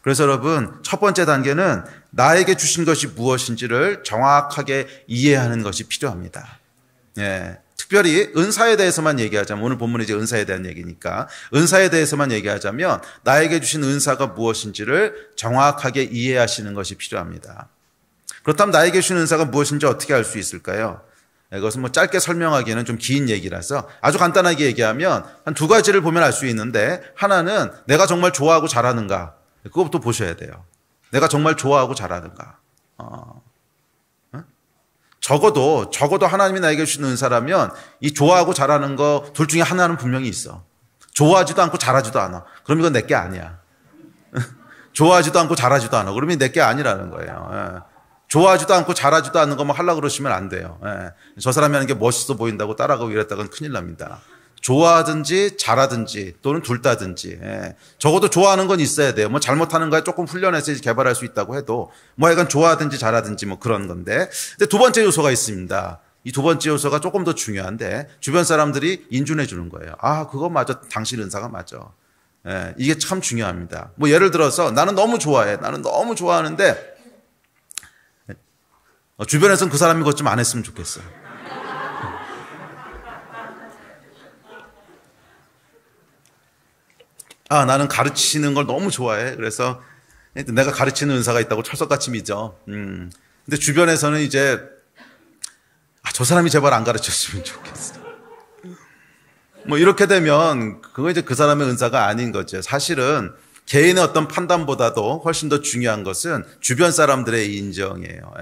[SPEAKER 1] 그래서 여러분, 첫 번째 단계는 나에게 주신 것이 무엇인지를 정확하게 이해하는 것이 필요합니다. 특별히 은사에 대해서만 얘기하자면, 오늘 본문은 이제 은사에 대한 얘기니까 은사에 대해서만 얘기하자면 나에게 주신 은사가 무엇인지를 정확하게 이해하시는 것이 필요합니다. 그렇다면 나에게 주신 은사가 무엇인지 어떻게 알 수 있을까요? 이것은 뭐 짧게 설명하기에는 좀 긴 얘기라서 아주 간단하게 얘기하면 한 두 가지를 보면 알 수 있는데, 하나는 내가 정말 좋아하고 잘하는가, 그것부터 보셔야 돼요. 내가 정말 좋아하고 잘하는가. 적어도 하나님이 나에게 주신 은사라면 이 좋아하고 잘하는 거 둘 중에 하나는 분명히 있어. 좋아하지도 않고 잘하지도 않아. 그럼 이건 내게 아니야. 좋아하지도 않고 잘하지도 않아. 그러면 내게 아니라는 거예요. 좋아하지도 않고 잘하지도 않는 것만 하려고 그러시면 안 돼요. 저 사람이 하는 게 멋있어 보인다고 따라가고 이랬다간 큰일 납니다. 좋아하든지 잘하든지 또는 둘 다든지, 적어도 좋아하는 건 있어야 돼요. 뭐 잘못하는 거에 조금 훈련해서 개발할 수 있다고 해도 뭐 약간 좋아하든지 잘하든지 뭐 그런 건데, 근데 두 번째 요소가 있습니다. 이 두 번째 요소가 조금 더 중요한데 주변 사람들이 인준해 주는 거예요. 아, 그거 맞아. 당신 은사가 맞아. 이게 참 중요합니다. 뭐 예를 들어서 나는 너무 좋아해. 나는 너무 좋아하는데 주변에서는 그 사람이 그것 좀 안 했으면 좋겠어요. 아, 나는 가르치는 걸 너무 좋아해. 그래서 내가 가르치는 은사가 있다고 철석같이 믿어. 근데 주변에서는 이제 저 사람이 제발 안 가르쳤으면 좋겠어. 뭐 이렇게 되면 그거 이제 그 사람의 은사가 아닌 거죠. 사실은 개인의 어떤 판단보다도 훨씬 더 중요한 것은 주변 사람들의 인정이에요.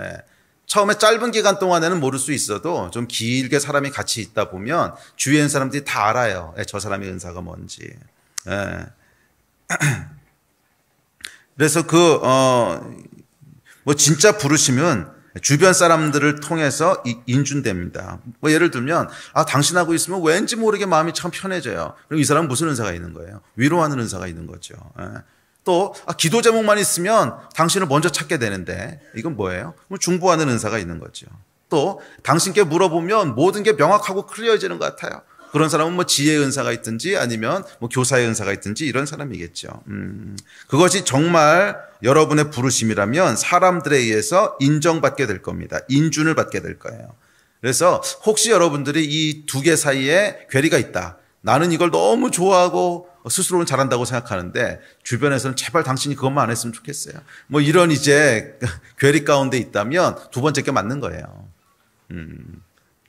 [SPEAKER 1] 처음에 짧은 기간 동안에는 모를 수 있어도 좀 길게 사람이 같이 있다 보면 주위에 있는 사람들이 다 알아요. 저 사람의 은사가 뭔지. 그래서 뭐 진짜 부르심은 주변 사람들을 통해서 인준됩니다. 뭐 예를 들면, 당신하고 있으면 왠지 모르게 마음이 참 편해져요. 그럼 이 사람은 무슨 은사가 있는 거예요? 위로하는 은사가 있는 거죠. 또 기도 제목만 있으면 당신을 먼저 찾게 되는데, 이건 뭐예요? 중보하는 은사가 있는 거죠. 또 당신께 물어보면 모든 게 명확하고 클리어해지는 것 같아요. 그런 사람은 뭐 지혜의 은사가 있든지 아니면 뭐 교사의 은사가 있든지 이런 사람이겠죠. 그것이 정말 여러분의 부르심이라면 사람들에 의해서 인정받게 될 겁니다. 인준을 받게 될 거예요. 그래서 혹시 여러분들이 이 두 개 사이에 괴리가 있다. 나는 이걸 너무 좋아하고 스스로는 잘한다고 생각하는데 주변에서는 제발 당신이 그것만 안 했으면 좋겠어요. 뭐 이런 이제 괴리 가운데 있다면 두 번째 게 맞는 거예요.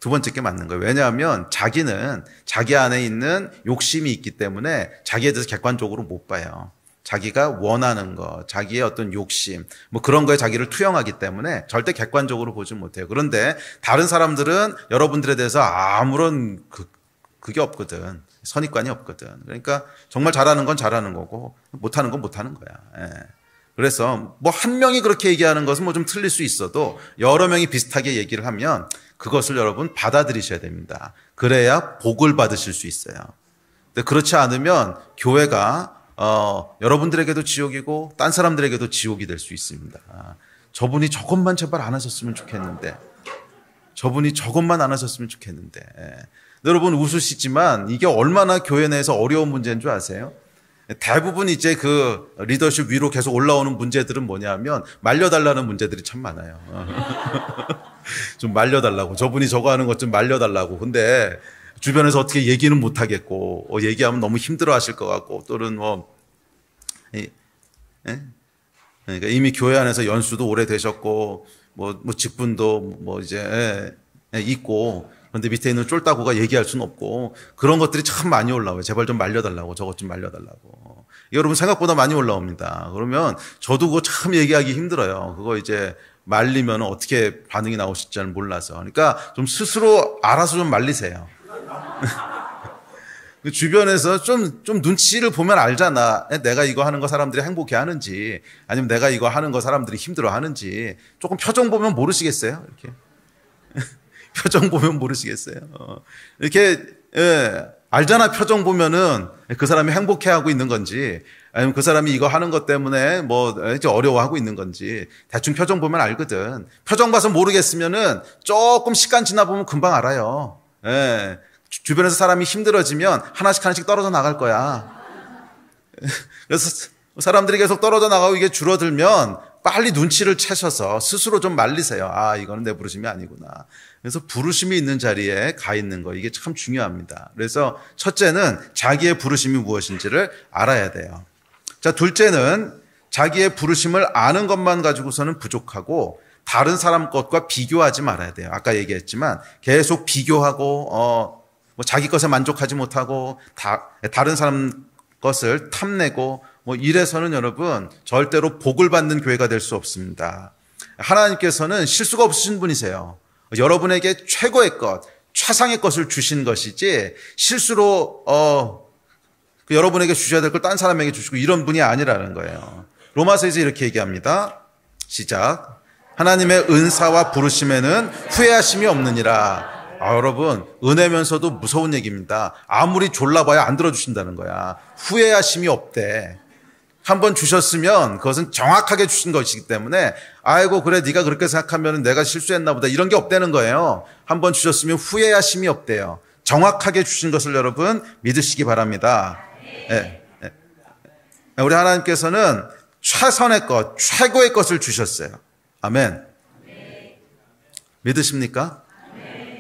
[SPEAKER 1] 두 번째 게 맞는 거예요. 왜냐하면 자기는 자기 안에 있는 욕심이 있기 때문에 자기에 대해서 객관적으로 못 봐요. 자기가 원하는 거, 자기의 어떤 욕심, 뭐 그런 거에 자기를 투영하기 때문에 절대 객관적으로 보지 못해요. 그런데 다른 사람들은 여러분들에 대해서 아무런 그게 없거든. 선입관이 없거든. 그러니까 정말 잘하는 건 잘하는 거고 못하는 건 못하는 거야. 그래서 뭐 한 명이 그렇게 얘기하는 것은 뭐 좀 틀릴 수 있어도 여러 명이 비슷하게 얘기를 하면 그것을 여러분 받아들이셔야 됩니다. 그래야 복을 받으실 수 있어요. 근데 그렇지 않으면 교회가 여러분들에게도 지옥이고 딴 사람들에게도 지옥이 될 수 있습니다. 저분이 저것만 제발 안 하셨으면 좋겠는데, 저분이 저것만 안 하셨으면 좋겠는데. 여러분 웃으시지만 이게 얼마나 교회 내에서 어려운 문제인 줄 아세요? 대부분 이제 그 리더십 위로 계속 올라오는 문제들은 뭐냐면 말려달라는 문제들이 참 많아요. 좀 말려달라고. 저분이 저거 하는 것 좀 말려달라고. 근데 주변에서 어떻게 얘기는 못 하겠고, 얘기하면 너무 힘들어 하실 것 같고, 또는 그러니까 이미 교회 안에서 연수도 오래 되셨고, 직분도 이제 있고, 그런데 밑에 있는 쫄따구가 얘기할 수는 없고, 그런 것들이 참 많이 올라와요. 제발 좀 말려달라고, 저것 좀 말려달라고. 여러분 생각보다 많이 올라옵니다. 그러면 저도 그거 참 얘기하기 힘들어요. 그거 이제 말리면 어떻게 반응이 나오실지 잘 몰라서. 그러니까 좀 스스로 알아서 좀 말리세요. 주변에서 좀 눈치를 보면 알잖아. 내가 이거 하는 거 사람들이 행복해 하는지, 아니면 내가 이거 하는 거 사람들이 힘들어 하는지. 조금 표정 보면 모르시겠어요? 이렇게. 표정 보면 모르시겠어요? 이렇게, 알잖아. 표정 보면은 그 사람이 행복해 하고 있는 건지, 아니면 그 사람이 이거 하는 것 때문에 이제 어려워하고 있는 건지, 대충 표정 보면 알거든. 표정 봐서 모르겠으면은 조금 시간 지나 보면 금방 알아요. 주변에서 사람이 힘들어지면 하나씩 떨어져 나갈 거야. 그래서 사람들이 계속 떨어져 나가고 이게 줄어들면 빨리 눈치를 채셔서 스스로 좀 말리세요. 이거는 내 부르심이 아니구나. 그래서 부르심이 있는 자리에 가 있는 거, 이게 참 중요합니다. 그래서 첫째는 자기의 부르심이 무엇인지를 알아야 돼요. 자, 둘째는 자기의 부르심을 아는 것만 가지고서는 부족하고 다른 사람 것과 비교하지 말아야 돼요. 아까 얘기했지만 계속 비교하고 자기 것에 만족하지 못하고 다른 사람 것을 탐내고 이래서는 여러분 절대로 복을 받는 교회가 될 수 없습니다. 하나님께서는 실수가 없으신 분이세요. 여러분에게 최고의 것, 최상의 것을 주신 것이지 실수로 여러분에게 주셔야 될 걸 딴 사람에게 주시고 이런 분이 아니라는 거예요. 로마서에서 이렇게 얘기합니다. 시작. 하나님의 은사와 부르심에는 후회하심이 없느니라. 여러분, 은혜면서도 무서운 얘기입니다. 아무리 졸라봐야 안 들어주신다는 거야. 후회하심이 없대. 한번 주셨으면 그것은 정확하게 주신 것이기 때문에 아이고 그래 네가 그렇게 생각하면 내가 실수했나 보다 이런 게 없다는 거예요. 한번 주셨으면 후회하심이 없대요. 정확하게 주신 것을 여러분 믿으시기 바랍니다. 우리 하나님께서는 최선의 것, 최고의 것을 주셨어요. 아멘. 믿으십니까?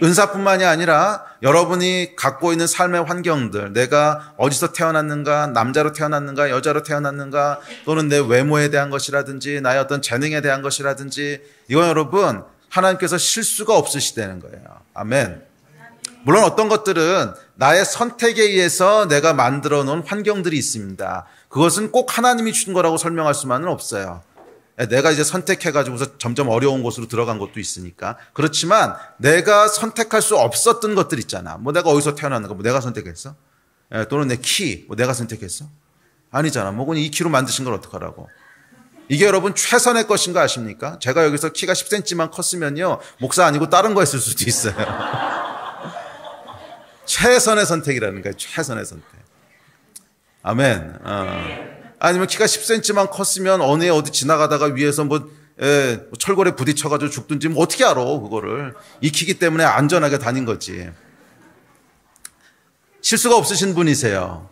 [SPEAKER 1] 은사뿐만이 아니라 여러분이 갖고 있는 삶의 환경들, 내가 어디서 태어났는가, 남자로 태어났는가, 여자로 태어났는가, 또는 내 외모에 대한 것이라든지 나의 어떤 재능에 대한 것이라든지, 이건 여러분 하나님께서 실수가 없으시다는 거예요. 아멘. 물론 어떤 것들은 나의 선택에 의해서 내가 만들어 놓은 환경들이 있습니다. 그것은 꼭 하나님이 주신 거라고 설명할 수만은 없어요. 내가 이제 선택해가지고서 점점 어려운 곳으로 들어간 것도 있으니까. 그렇지만 내가 선택할 수 없었던 것들 있잖아. 내가 어디서 태어났는가, 내가 선택했어? 또는 내 키, 내가 선택했어? 아니잖아. 그냥 이 키로 만드신 걸 어떡하라고. 이게 여러분 최선의 것인 거 아십니까? 제가 여기서 키가 10cm만 컸으면요, 목사 아니고 다른 거 했을 수도 있어요. 최선의 선택이라는 거예요. 최선의 선택. 아멘. 아니면 키가 10cm만 컸으면 어느 애 어디 지나가다가 위에서 철골에 부딪혀가지고 죽든지 어떻게 알아, 그거를. 이 키기 때문에 안전하게 다닌 거지. 실수가 없으신 분이세요.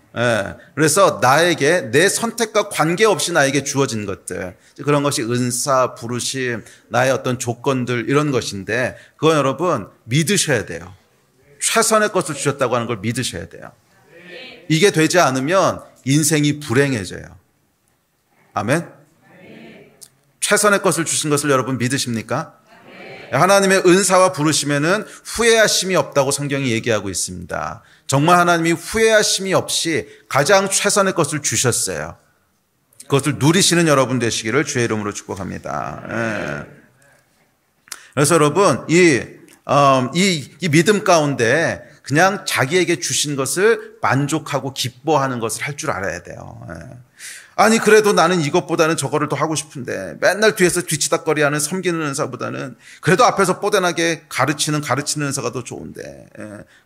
[SPEAKER 1] 그래서 나에게 내 선택과 관계없이 나에게 주어진 것들, 그런 것이 은사, 부르심, 나의 어떤 조건들 이런 것인데 그건 여러분 믿으셔야 돼요. 최선의 것을 주셨다고 하는 걸 믿으셔야 돼요. 이게 되지 않으면 인생이 불행해져요. 아멘. 최선의 것을 주신 것을 여러분 믿으십니까? 하나님의 은사와 부르심에는 후회하심이 없다고 성경이 얘기하고 있습니다. 정말 하나님이 후회하심이 없이 가장 최선의 것을 주셨어요. 그것을 누리시는 여러분 되시기를 주의 이름으로 축복합니다. 그래서 여러분 이 믿음 가운데 그냥 자기에게 주신 것을 만족하고 기뻐하는 것을 할 줄 알아야 돼요. 아니 그래도 나는 이것보다는 저거를 더 하고 싶은데, 맨날 뒤에서 뒤치다거리하는 섬기는 은사보다는 그래도 앞에서 뽀대나게 가르치는 은사가 더 좋은데,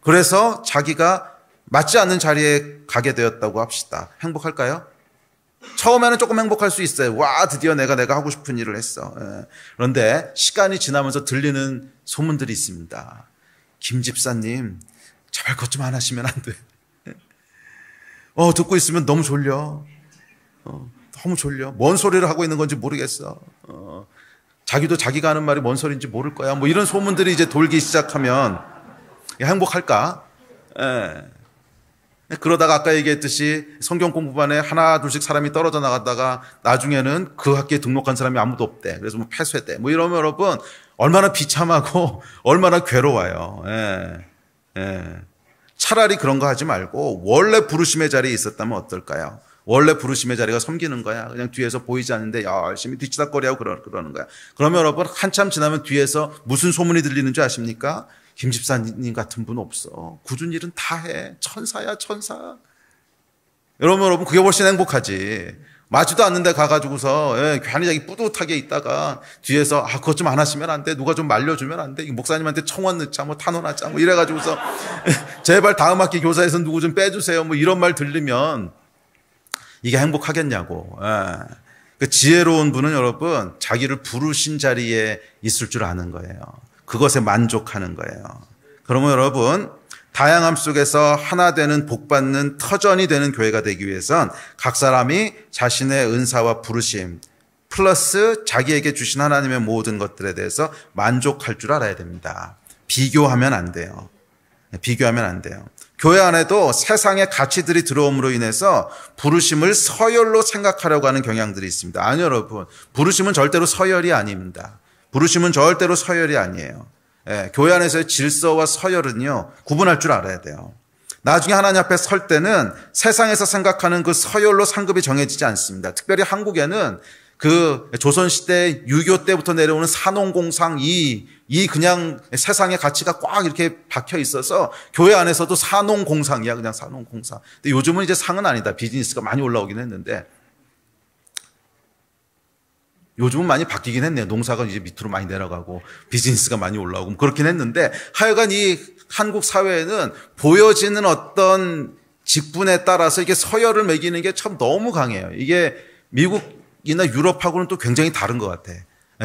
[SPEAKER 1] 그래서 자기가 맞지 않는 자리에 가게 되었다고 합시다. 행복할까요? 처음에는 조금 행복할 수 있어요. 와, 드디어 내가 하고 싶은 일을 했어. 예. 그런데 시간이 지나면서 들리는 소문들이 있습니다. 김 집사님, 제발 그것 좀 안 하시면 안 돼. 듣고 있으면 너무 졸려. 너무 졸려. 뭔 소리를 하고 있는 건지 모르겠어. 자기도 자기가 하는 말이 뭔 소리인지 모를 거야. 뭐 이런 소문들이 이제 돌기 시작하면 행복할까? 예. 그러다가 아까 얘기했듯이 성경 공부반에 하나 둘씩 사람이 떨어져 나갔다가 나중에는 그 학교에 등록한 사람이 아무도 없대. 그래서 뭐 폐쇄돼. 뭐 이러면 여러분 얼마나 비참하고 얼마나 괴로워요. 예. 예. 차라리 그런 거 하지 말고 원래 부르심의 자리에 있었다면 어떨까요? 원래 부르심의 자리가 섬기는 거야. 그냥 뒤에서 보이지 않는데 열심히 뒤치다거리하고 그러는 거야. 그러면 여러분 한참 지나면 뒤에서 무슨 소문이 들리는 줄 아십니까? 김 집사님 같은 분 없어. 굳은 일은 다 해. 천사야, 천사. 여러분 그게 훨씬 행복하지. 맞지도 않는데 가가지고서 괜히 자기 뿌듯하게 있다가 뒤에서 그것 좀 안 하시면 안 돼. 누가 좀 말려주면 안 돼. 목사님한테 청원 넣자, 뭐 탄원하자, 뭐 이래가지고서 제발 다음 학기 교사에서 누구 좀 빼주세요. 뭐 이런 말 들리면 이게 행복하겠냐고. 그 지혜로운 분은 여러분 자기를 부르신 자리에 있을 줄 아는 거예요. 그것에 만족하는 거예요. 그러면 여러분 다양함 속에서 하나 되는 복받는 터전이 되는 교회가 되기 위해선 각 사람이 자신의 은사와 부르심 플러스 자기에게 주신 하나님의 모든 것들에 대해서 만족할 줄 알아야 됩니다. 비교하면 안 돼요. 비교하면 안 돼요. 교회 안에도 세상의 가치들이 들어옴으로 인해서 부르심을 서열로 생각하려고 하는 경향들이 있습니다. 아니요, 여러분. 부르심은 절대로 서열이 아닙니다. 부르심은 절대로 서열이 아니에요. 교회 안에서의 질서와 서열은요, 구분할 줄 알아야 돼요. 나중에 하나님 앞에 설 때는 세상에서 생각하는 그 서열로 상급이 정해지지 않습니다. 특별히 한국에는 그 조선시대 유교 때부터 내려오는 산업공상 이 그냥 세상의 가치가 꽉 이렇게 박혀 있어서 교회 안에서도 산업공상이야, 그냥 산업공상. 근데 요즘은 이제 상은 아니다. 비즈니스가 많이 올라오긴 했는데 요즘은 많이 바뀌긴 했네요. 농사가 이제 밑으로 많이 내려가고 비즈니스가 많이 올라오고 그렇긴 했는데 하여간 이 한국 사회에는 보여지는 어떤 직분에 따라서 이게 서열을 매기는 게 참 너무 강해요. 이게 미국이나 유럽하고는 또 굉장히 다른 것 같아.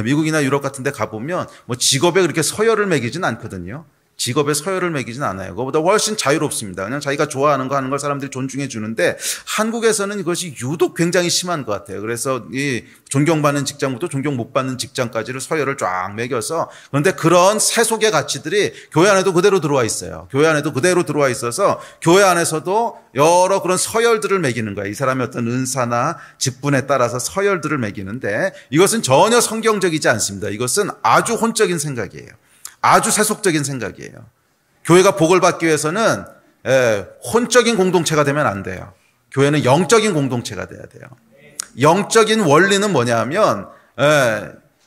[SPEAKER 1] 미국이나 유럽 같은 데 가보면 뭐 직업에 그렇게 서열을 매기진 않거든요. 직업에 서열을 매기진 않아요. 그거보다 훨씬 자유롭습니다. 그냥 자기가 좋아하는 거 하는 걸 사람들이 존중해 주는데 한국에서는 이것이 유독 굉장히 심한 것 같아요. 그래서 이 존경받는 직장부터 존경 못 받는 직장까지를 서열을 쫙 매겨서 그런데 그런 세속의 가치들이 교회 안에도 그대로 들어와 있어요. 교회 안에도 그대로 들어와 있어서 교회 안에서도 여러 그런 서열들을 매기는 거예요. 이 사람의 어떤 은사나 직분에 따라서 서열들을 매기는데 이것은 전혀 성경적이지 않습니다. 이것은 아주 혼적인 생각이에요. 아주 세속적인 생각이에요. 교회가 복을 받기 위해서는 혼적인 공동체가 되면 안 돼요. 교회는 영적인 공동체가 돼야 돼요. 영적인 원리는 뭐냐 하면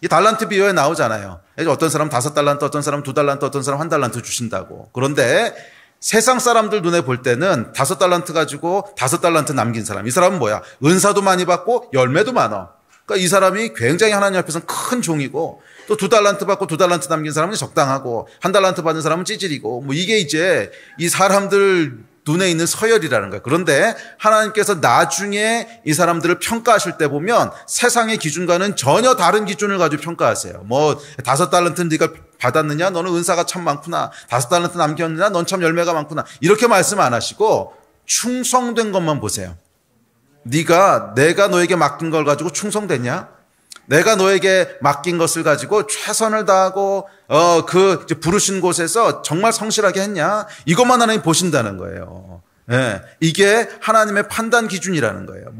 [SPEAKER 1] 이 달란트 비유에 나오잖아요. 어떤 사람 5달란트, 어떤 사람 2달란트, 어떤 사람 1달란트 주신다고. 그런데 세상 사람들 눈에 볼 때는 5달란트 가지고 5달란트 남긴 사람. 이 사람은 뭐야? 은사도 많이 받고 열매도 많아. 그러니까 이 사람이 굉장히 하나님 앞에서는 큰 종이고 또 2달란트 받고 2달란트 남긴 사람은 적당하고 1달란트 받은 사람은 찌질이고 뭐 이게 이제 이 사람들 눈에 있는 서열이라는 거예요. 그런데 하나님께서 나중에 이 사람들을 평가하실 때 보면 세상의 기준과는 전혀 다른 기준을 가지고 평가하세요. 뭐 5달란트는 네가 받았느냐? 너는 은사가 참 많구나. 5달란트 남겼느냐? 넌 참 열매가 많구나. 이렇게 말씀 안 하시고 충성된 것만 보세요. 내가 너에게 맡긴 걸 가지고 충성됐냐? 내가 너에게 맡긴 것을 가지고 최선을 다하고 그 부르신 곳에서 정말 성실하게 했냐? 이것만 하나님 보신다는 거예요. 예, 이게 하나님의 판단 기준이라는 거예요.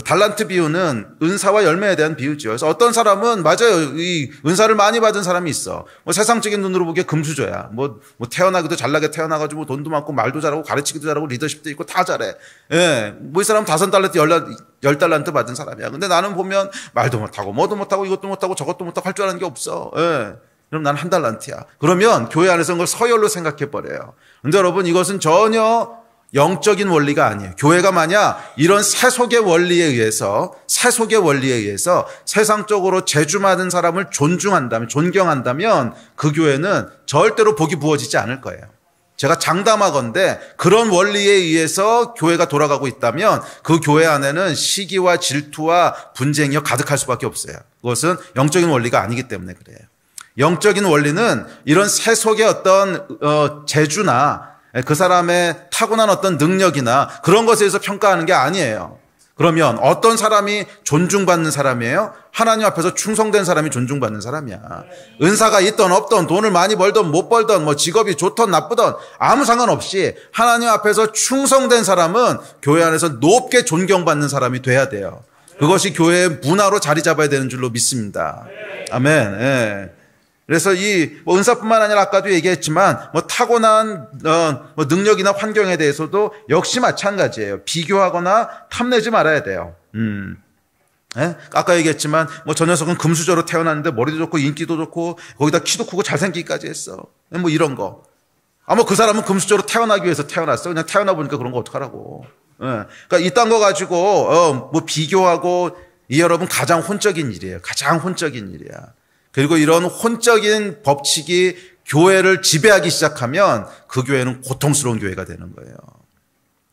[SPEAKER 1] 달란트 비유는 은사와 열매에 대한 비유죠. 그래서 어떤 사람은 맞아요. 이 은사를 많이 받은 사람이 있어. 뭐 세상적인 눈으로 보기에 금수저야. 뭐 태어나기도 잘나게 태어나가지고 돈도 많고 말도 잘하고 가르치기도 잘하고 리더십도 있고 다 잘해. 예. 뭐 이 사람 5달란트 10달란트 받은 사람이야. 근데 나는 보면 말도 못하고 뭐도 못하고 이것도 못하고 저것도 못하고 할 줄 아는 게 없어. 예. 그럼 난 1달란트야. 그러면 교회 안에서 그걸 서열로 생각해 버려요. 근데 여러분 이것은 전혀 영적인 원리가 아니에요. 교회가 만약 이런 세속의 원리에 의해서 세상적으로 재주받은 사람을 존경한다면 그 교회는 절대로 복이 부어지지 않을 거예요. 제가 장담하건대 그런 원리에 의해서 교회가 돌아가고 있다면 그 교회 안에는 시기와 질투와 분쟁이 가득할 수밖에 없어요. 그것은 영적인 원리가 아니기 때문에 그래요. 영적인 원리는 이런 세속의 어떤 재주나 그 사람의 타고난 어떤 능력이나 그런 것에 의해서 평가하는 게 아니에요. 그러면 어떤 사람이 존중받는 사람이에요? 하나님 앞에서 충성된 사람이 존중받는 사람이야. 은사가 있던 없던 돈을 많이 벌던 못 벌던 뭐 직업이 좋던 나쁘던 아무 상관없이 하나님 앞에서 충성된 사람은 교회 안에서 높게 존경받는 사람이 돼야 돼요. 그것이 교회의 문화로 자리 잡아야 되는 줄로 믿습니다. 아멘. 예. 그래서 이 은사뿐만 아니라 아까도 얘기했지만 타고난 능력이나 환경에 대해서도 역시 마찬가지예요. 비교하거나 탐내지 말아야 돼요. 예? 아까 얘기했지만 저 녀석은 금수저로 태어났는데 머리도 좋고 인기도 좋고 거기다 키도 크고 잘생기기까지 했어. 이런 거. 그 사람은 금수저로 태어나기 위해서 태어났어. 그냥 태어나 보니까 그런 거 어떡하라고. 예. 그러니까 이딴 거 가지고 비교하고 이 여러분 가장 혼적인 일이에요. 가장 혼적인 일이야. 그리고 이런 혼적인 법칙이 교회를 지배하기 시작하면 그 교회는 고통스러운 교회가 되는 거예요.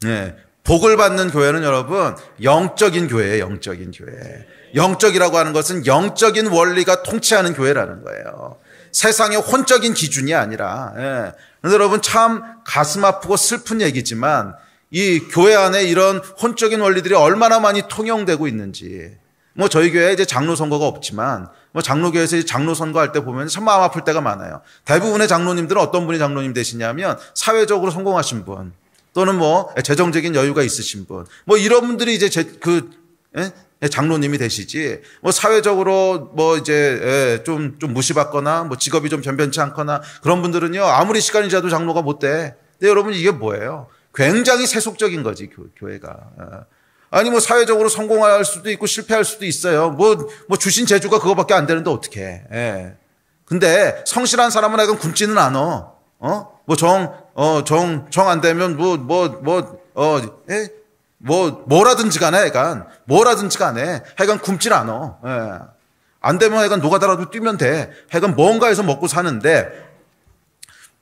[SPEAKER 1] 네. 복을 받는 교회는 여러분 영적인 교회예요. 영적인 교회. 영적이라고 하는 것은 영적인 원리가 통치하는 교회라는 거예요. 세상의 혼적인 기준이 아니라. 예. 그런데 여러분 참 가슴 아프고 슬픈 얘기지만 이 교회 안에 이런 혼적인 원리들이 얼마나 많이 통용되고 있는지. 저희 교회에 이제 장로 선거가 없지만 장로교회에서 장로 선거할 때 보면 참 마음 아플 때가 많아요. 대부분의 장로님들은 어떤 분이 장로님 되시냐면 사회적으로 성공하신 분 또는 재정적인 여유가 있으신 분 이런 분들이 이제 장로님이 되시지 사회적으로 좀 무시받거나 직업이 좀 변변치 않거나 그런 분들은요 아무리 시간이 지나도 장로가 못 돼. 근데 여러분 이게 뭐예요? 굉장히 세속적인 거지 교회가. 아니 사회적으로 성공할 수도 있고 실패할 수도 있어요. 주신 재주가 그거밖에 안 되는데 어떡해. 예. 근데 성실한 사람은 약간 굶지는 않아. 정 안 되면 뭐라든지 간에 약간 뭐라든지 간에 하여간 굶질 않아. 예. 안 되면 하여간 노가다라도 뛰면 돼. 하여간 뭔가에서 먹고 사는데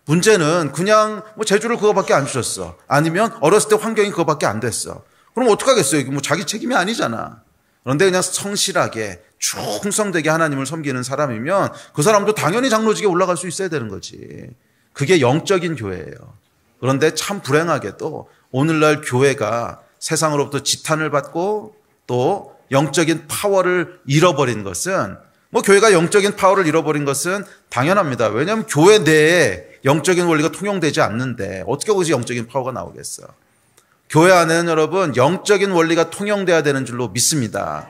[SPEAKER 1] 문제는 그냥 재주를 그거밖에 안 주셨어. 아니면 어렸을 때 환경이 그거밖에 안 됐어. 그럼 어떡하겠어요? 이게 자기 책임이 아니잖아. 그런데 그냥 성실하게 충성되게 하나님을 섬기는 사람이면 그 사람도 당연히 장로직에 올라갈 수 있어야 되는 거지. 그게 영적인 교회예요. 그런데 참 불행하게도 오늘날 교회가 세상으로부터 지탄을 받고 또 영적인 파워를 잃어버린 것은 교회가 영적인 파워를 잃어버린 것은 당연합니다. 왜냐하면 교회 내에 영적인 원리가 통용되지 않는데 어떻게 거기서 영적인 파워가 나오겠어. 교회 안에는 여러분 영적인 원리가 통용돼야 되는 줄로 믿습니다.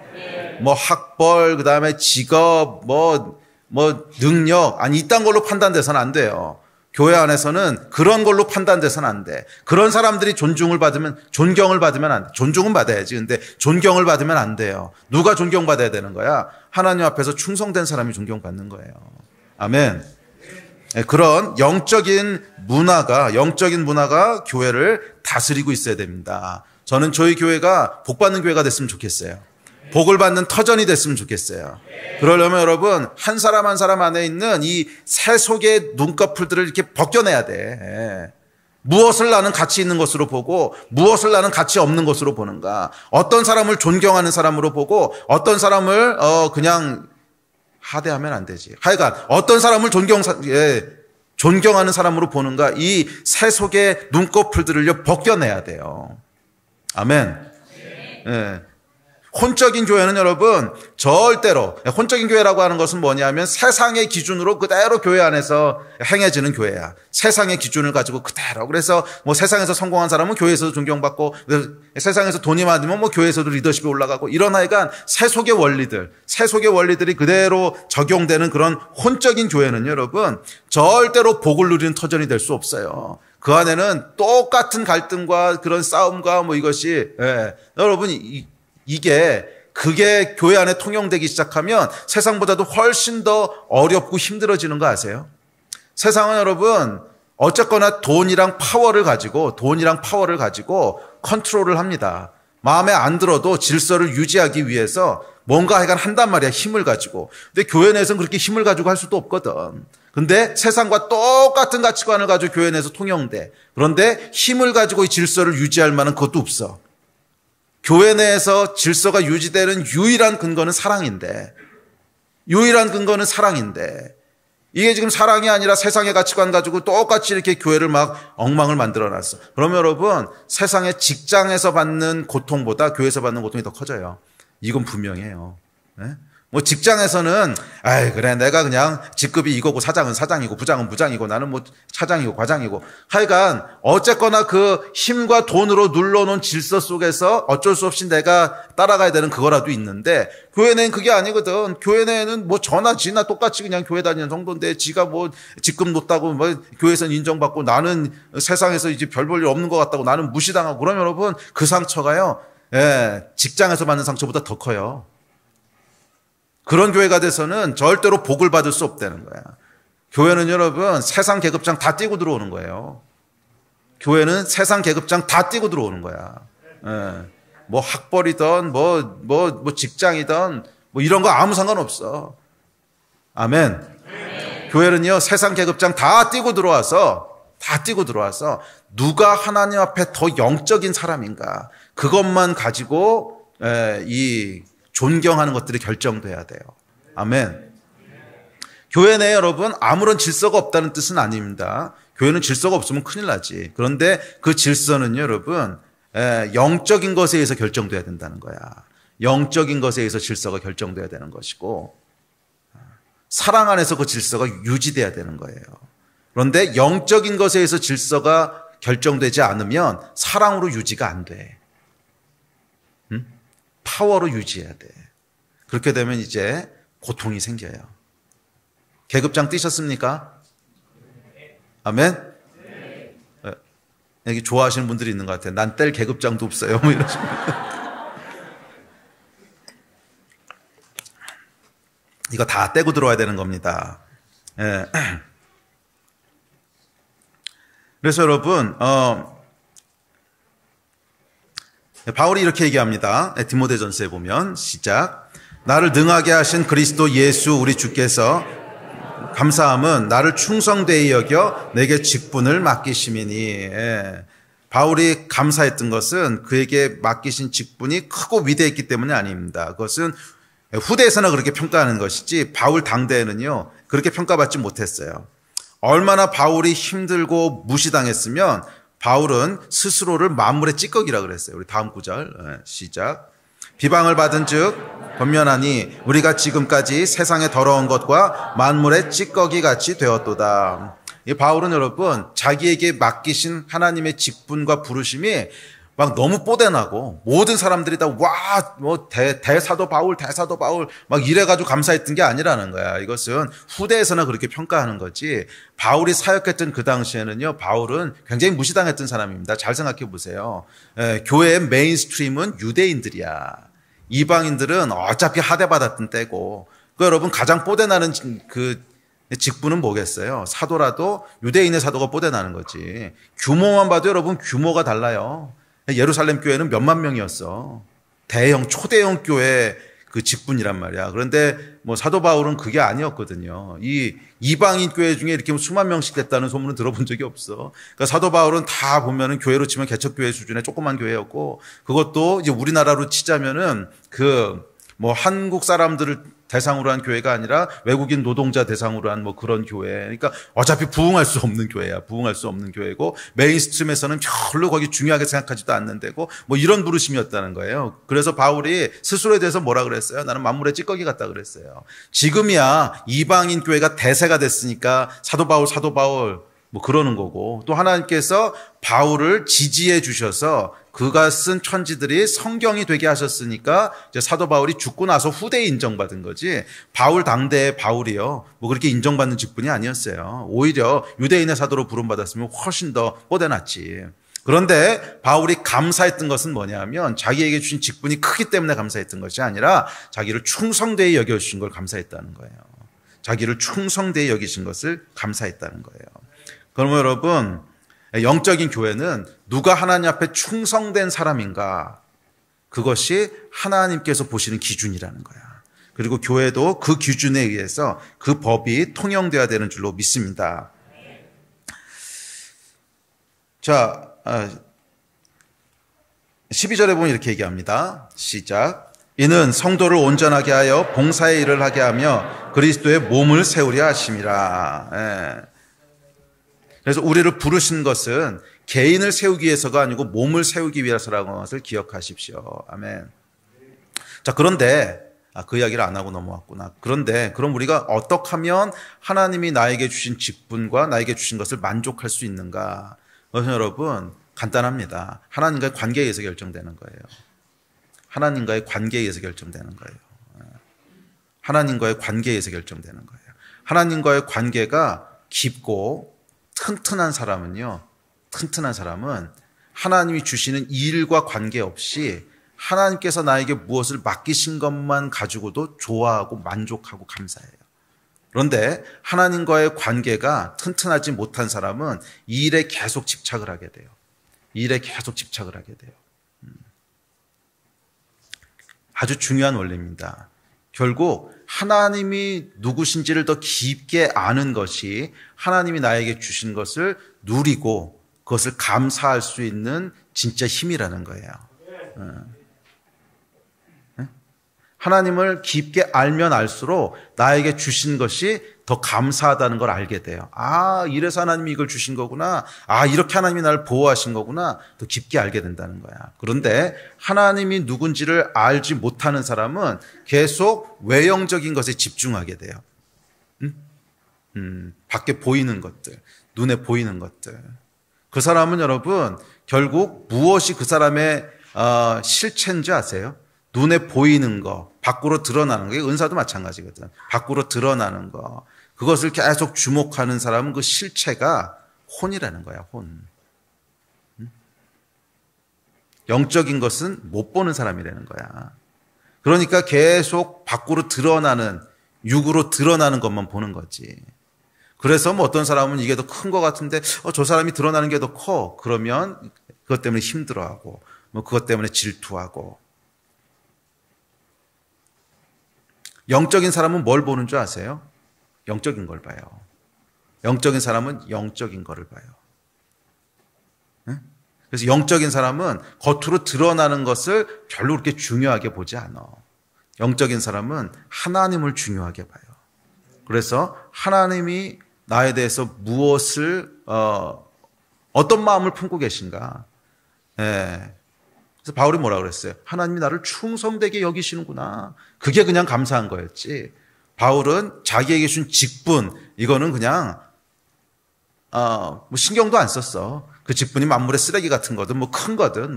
[SPEAKER 1] 학벌, 그다음에 직업, 능력 아니 이딴 걸로 판단돼서는 안 돼요. 교회 안에서는 그런 걸로 판단돼서는 안 돼. 그런 사람들이 존경을 받으면 안 돼. 존중은 받아야지. 근데 존경을 받으면 안 돼요. 누가 존경받아야 되는 거야? 하나님 앞에서 충성된 사람이 존경받는 거예요. 아멘. 그런 영적인 문화가 교회를 다스리고 있어야 됩니다. 저는 저희 교회가 복받는 교회가 됐으면 좋겠어요. 복을 받는 터전이 됐으면 좋겠어요. 그러려면 여러분 한 사람 한 사람 안에 있는 이 세속의 눈꺼풀들을 이렇게 벗겨내야 돼. 무엇을 나는 가치 있는 것으로 보고 무엇을 나는 가치 없는 것으로 보는가. 어떤 사람을 존경하는 사람으로 보고 어떤 사람을 그냥 하대하면 안 되지. 하여간 어떤 사람을 존경하는 사람으로 보는가. 이 세속의 눈꺼풀들을 벗겨내야 돼요. 아멘. 예. 혼적인 교회는 여러분 절대로 혼적인 교회라고 하는 것은 뭐냐면 세상의 기준으로 그대로 교회 안에서 행해지는 교회야. 세상의 기준을 가지고 그대로. 그래서 세상에서 성공한 사람은 교회에서도 존경받고 세상에서 돈이 많으면 교회에서도 리더십이 올라가고 이런 하여간 세속의 원리들이 그대로 적용되는 그런 혼적인 교회는 여러분 절대로 복을 누리는 터전이 될 수 없어요. 그 안에는 똑같은 갈등과 그런 싸움과 이것이 여러분 그게 교회 안에 통용되기 시작하면 세상보다도 훨씬 더 어렵고 힘들어지는 거 아세요? 세상은 여러분 어쨌거나 돈이랑 파워를 가지고 컨트롤을 합니다. 마음에 안 들어도 질서를 유지하기 위해서 뭔가 하여간 한단 말이야, 힘을 가지고. 근데 교회 내에서는 그렇게 힘을 가지고 할 수도 없거든. 근데 세상과 똑같은 가치관을 가지고 교회 내에서 통용돼. 그런데 힘을 가지고 이 질서를 유지할 만한 그것도 없어. 교회 내에서 질서가 유지되는 유일한 근거는 사랑인데, 이게 지금 사랑이 아니라 세상의 가치관 가지고 똑같이 이렇게 교회를 막 엉망을 만들어놨어. 그러면 여러분, 세상의 직장에서 받는 고통보다 교회에서 받는 고통이 더 커져요. 이건 분명해요. 네? 뭐 직장에서는 그래 내가 그냥 직급이 이거고 사장은 사장이고 부장은 부장이고 나는 뭐 차장이고 과장이고 하여간 어쨌거나 그 힘과 돈으로 눌러놓은 질서 속에서 어쩔 수 없이 내가 따라가야 되는 그거라도 있는데 교회는 그게 아니거든. 교회는 뭐 저나 지나 똑같이 그냥 교회 다니는 정도인데 지가 뭐 직급 높다고 뭐 교회에서는 인정받고 나는 세상에서 이제 별 볼 일 없는 것 같다고 나는 무시당하고 그러면 여러분 그 상처가요 직장에서 받는 상처보다 더 커요. 그런 교회가 돼서는 절대로 복을 받을 수 없다는 거야. 교회는 여러분 세상 계급장 다 띄고 들어오는 거예요. 교회는 세상 계급장 다 띄고 들어오는 거야. 뭐 학벌이든 뭐 직장이든 뭐 이런 거 아무 상관없어. 아멘. 교회는요 세상 계급장 다 띄고 들어와서 누가 하나님 앞에 더 영적인 사람인가 그것만 가지고 이 존경하는 것들이 결정돼야 돼요. 아멘. 교회 내에 여러분 아무런 질서가 없다는 뜻은 아닙니다. 교회는 질서가 없으면 큰일 나지. 그런데 그 질서는요 여러분 영적인 것에 의해서 결정돼야 된다는 거야. 영적인 것에 의해서 질서가 결정돼야 되는 것이고 사랑 안에서 그 질서가 유지돼야 되는 거예요. 그런데 영적인 것에 의해서 질서가 결정되지 않으면 사랑으로 유지가 안 돼. 파워로 유지해야 돼. 그렇게 되면 이제 고통이 생겨요. 계급장 뛰셨습니까? 아멘? 여기 좋아하시는 분들이 있는 것 같아요. 난 뗄 계급장도 없어요. 뭐 이러시고. 이거 다 떼고 들어와야 되는 겁니다. 그래서 여러분, 바울이 이렇게 얘기합니다. 디모데전서에 보면 시작. 나를 능하게 하신 그리스도 예수 우리 주께서 감사함은 나를 충성되이 여겨 내게 직분을 맡기심이니. 바울이 감사했던 것은 그에게 맡기신 직분이 크고 위대했기 때문이 아닙니다. 그것은 후대에서나 그렇게 평가하는 것이지 바울 당대에는요 그렇게 평가받지 못했어요. 얼마나 바울이 힘들고 무시당했으면 바울은 스스로를 만물의 찌꺼기라 그랬어요. 우리 다음 구절 시작. 비방을 받은 즉 권면하니 우리가 지금까지 세상의 더러운 것과 만물의 찌꺼기 같이 되었도다. 이 바울은 여러분 자기에게 맡기신 하나님의 직분과 부르심이 막 너무 뽀대나고 모든 사람들이 다 와 뭐 대사도 바울 막 이래가지고 감사했던 게 아니라는 거야. 이것은 후대에서나 그렇게 평가하는 거지. 바울이 사역했던 그 당시에는요 바울은 굉장히 무시당했던 사람입니다. 잘 생각해 보세요. 교회의 메인스트림은 유대인들이야. 이방인들은 어차피 하대받았던 때고 그 여러분 가장 뽀대나는 그 직분은 뭐겠어요? 사도라도 유대인의 사도가 뽀대나는 거지. 규모만 봐도 여러분 규모가 달라요. 예루살렘 교회는 몇만 명이었어. 대형 초대형 교회 그 직분이란 말이야. 그런데 뭐 사도 바울은 그게 아니었거든요. 이 이방인 교회 중에 이렇게 수만 명씩 됐다는 소문은 들어본 적이 없어. 그러니까 사도 바울은 다 보면은 교회로 치면 개척교회 수준의 조그만 교회였고 그것도 이제 우리나라로 치자면은 그 뭐 한국 사람들을 대상으로 한 교회가 아니라 외국인 노동자 대상으로 한 뭐 그런 교회. 그러니까 어차피 부흥할 수 없는 교회야. 부흥할 수 없는 교회고 메인스트림에서는 별로 거기 중요하게 생각하지도 않는 데고 뭐 이런 부르심이었다는 거예요. 그래서 바울이 스스로에 대해서 뭐라 그랬어요? 나는 만물의 찌꺼기 같다 그랬어요. 지금이야 이방인 교회가 대세가 됐으니까 사도 바울 뭐 그러는 거고 또 하나님께서 바울을 지지해 주셔서 그가 쓴 편지들이 성경이 되게 하셨으니까 이제 사도 바울이 죽고 나서 후대에 인정받은 거지 바울 당대의 바울이요 뭐 그렇게 인정받는 직분이 아니었어요. 오히려 유대인의 사도로 부름받았으면 훨씬 더 뽀대났지. 그런데 바울이 감사했던 것은 뭐냐면 자기에게 주신 직분이 크기 때문에 감사했던 것이 아니라 자기를 충성되이 여겨주신 걸 감사했다는 거예요. 자기를 충성되이 여기신 것을 감사했다는 거예요. 그러면 여러분 영적인 교회는 누가 하나님 앞에 충성된 사람인가 그것이 하나님께서 보시는 기준이라는 거야. 그리고 교회도 그 기준에 의해서 그 법이 통용되어야 되는 줄로 믿습니다. 자, 12절에 보면 이렇게 얘기합니다. 시작. 이는 성도를 온전하게 하여 봉사의 일을 하게 하며 그리스도의 몸을 세우려 하심이라. 예. 그래서 우리를 부르신 것은 개인을 세우기 위해서가 아니고 몸을 세우기 위해서라는 것을 기억하십시오. 아멘. 자, 그런데 그 이야기를 안 하고 넘어왔구나. 그런데 그럼 우리가 어떻게 하면 하나님이 나에게 주신 직분과 나에게 주신 것을 만족할 수 있는가? 여러분, 간단합니다. 하나님과의 관계에 의해서 결정되는 거예요. 하나님과의 관계에 의해서 결정되는 거예요. 하나님과의 관계에 의해서 결정되는 거예요. 하나님과의 관계가 깊고 튼튼한 사람은 하나님이 주시는 일과 관계없이 하나님께서 나에게 무엇을 맡기신 것만 가지고도 좋아하고 만족하고 감사해요. 그런데 하나님과의 관계가 튼튼하지 못한 사람은 이 일에 계속 집착을 하게 돼요. 일에 계속 집착을 하게 돼요. 아주 중요한 원리입니다. 결국 하나님이 누구신지를 더 깊게 아는 것이 하나님이 나에게 주신 것을 누리고 그것을 감사할 수 있는 진짜 힘이라는 거예요. 하나님을 깊게 알면 알수록 나에게 주신 것이 더 감사하다는 걸 알게 돼요. 아, 이래서 하나님이 이걸 주신 거구나. 아, 이렇게 하나님이 나를 보호하신 거구나. 더 깊게 알게 된다는 거야. 그런데 하나님이 누군지를 알지 못하는 사람은 계속 외형적인 것에 집중하게 돼요. 밖에 보이는 것들, 눈에 보이는 것들. 그 사람은 여러분 결국 무엇이 그 사람의 실체인지 아세요? 눈에 보이는 거, 밖으로 드러나는 거. 은사도 마찬가지거든. 밖으로 드러나는 거. 그것을 계속 주목하는 사람은 그 실체가 혼이라는 거야, 혼. 영적인 것은 못 보는 사람이라는 거야. 그러니까 계속 밖으로 드러나는, 육으로 드러나는 것만 보는 거지. 그래서 뭐 어떤 사람은 이게 더 큰 것 같은데, 저 사람이 드러나는 게 더 커. 그러면 그것 때문에 힘들어하고, 뭐 그것 때문에 질투하고. 영적인 사람은 뭘 보는 줄 아세요? 영적인 걸 봐요. 영적인 사람은 영적인 거를 봐요. 그래서 영적인 사람은 겉으로 드러나는 것을 별로 그렇게 중요하게 보지 않아. 영적인 사람은 하나님을 중요하게 봐요. 그래서 하나님이 나에 대해서 무엇을 어떤 마음을 품고 계신가. 그래서 바울이 뭐라고 그랬어요? 하나님이 나를 충성되게 여기시는구나. 그게 그냥 감사한 거였지. 바울은 자기에게 준 직분, 이거는 그냥 뭐 신경도 안 썼어. 그 직분이 만물의 쓰레기 같은 거든 뭐 큰 거든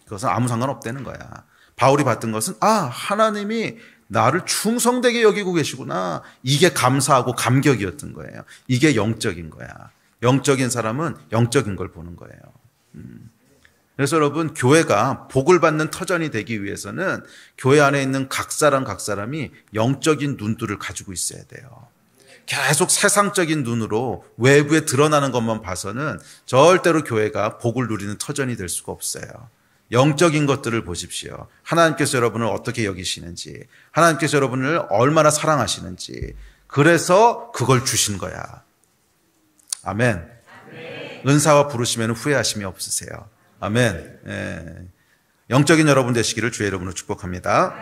[SPEAKER 1] 그것은 아무 상관없다는 거야. 바울이 봤던 것은 하나님이 나를 충성되게 여기고 계시구나. 이게 감사하고 감격이었던 거예요. 이게 영적인 거야. 영적인 사람은 영적인 걸 보는 거예요. 그래서 여러분, 교회가 복을 받는 터전이 되기 위해서는 교회 안에 있는 각 사람이 영적인 눈들을 가지고 있어야 돼요. 계속 세상적인 눈으로 외부에 드러나는 것만 봐서는 절대로 교회가 복을 누리는 터전이 될 수가 없어요. 영적인 것들을 보십시오. 하나님께서 여러분을 어떻게 여기시는지, 하나님께서 여러분을 얼마나 사랑하시는지, 그래서 그걸 주신 거야. 아멘. 은사와 부르시면 후회하심이 없으세요. 아멘. 영적인 여러분 되시기를 주의 이름으로 축복합니다.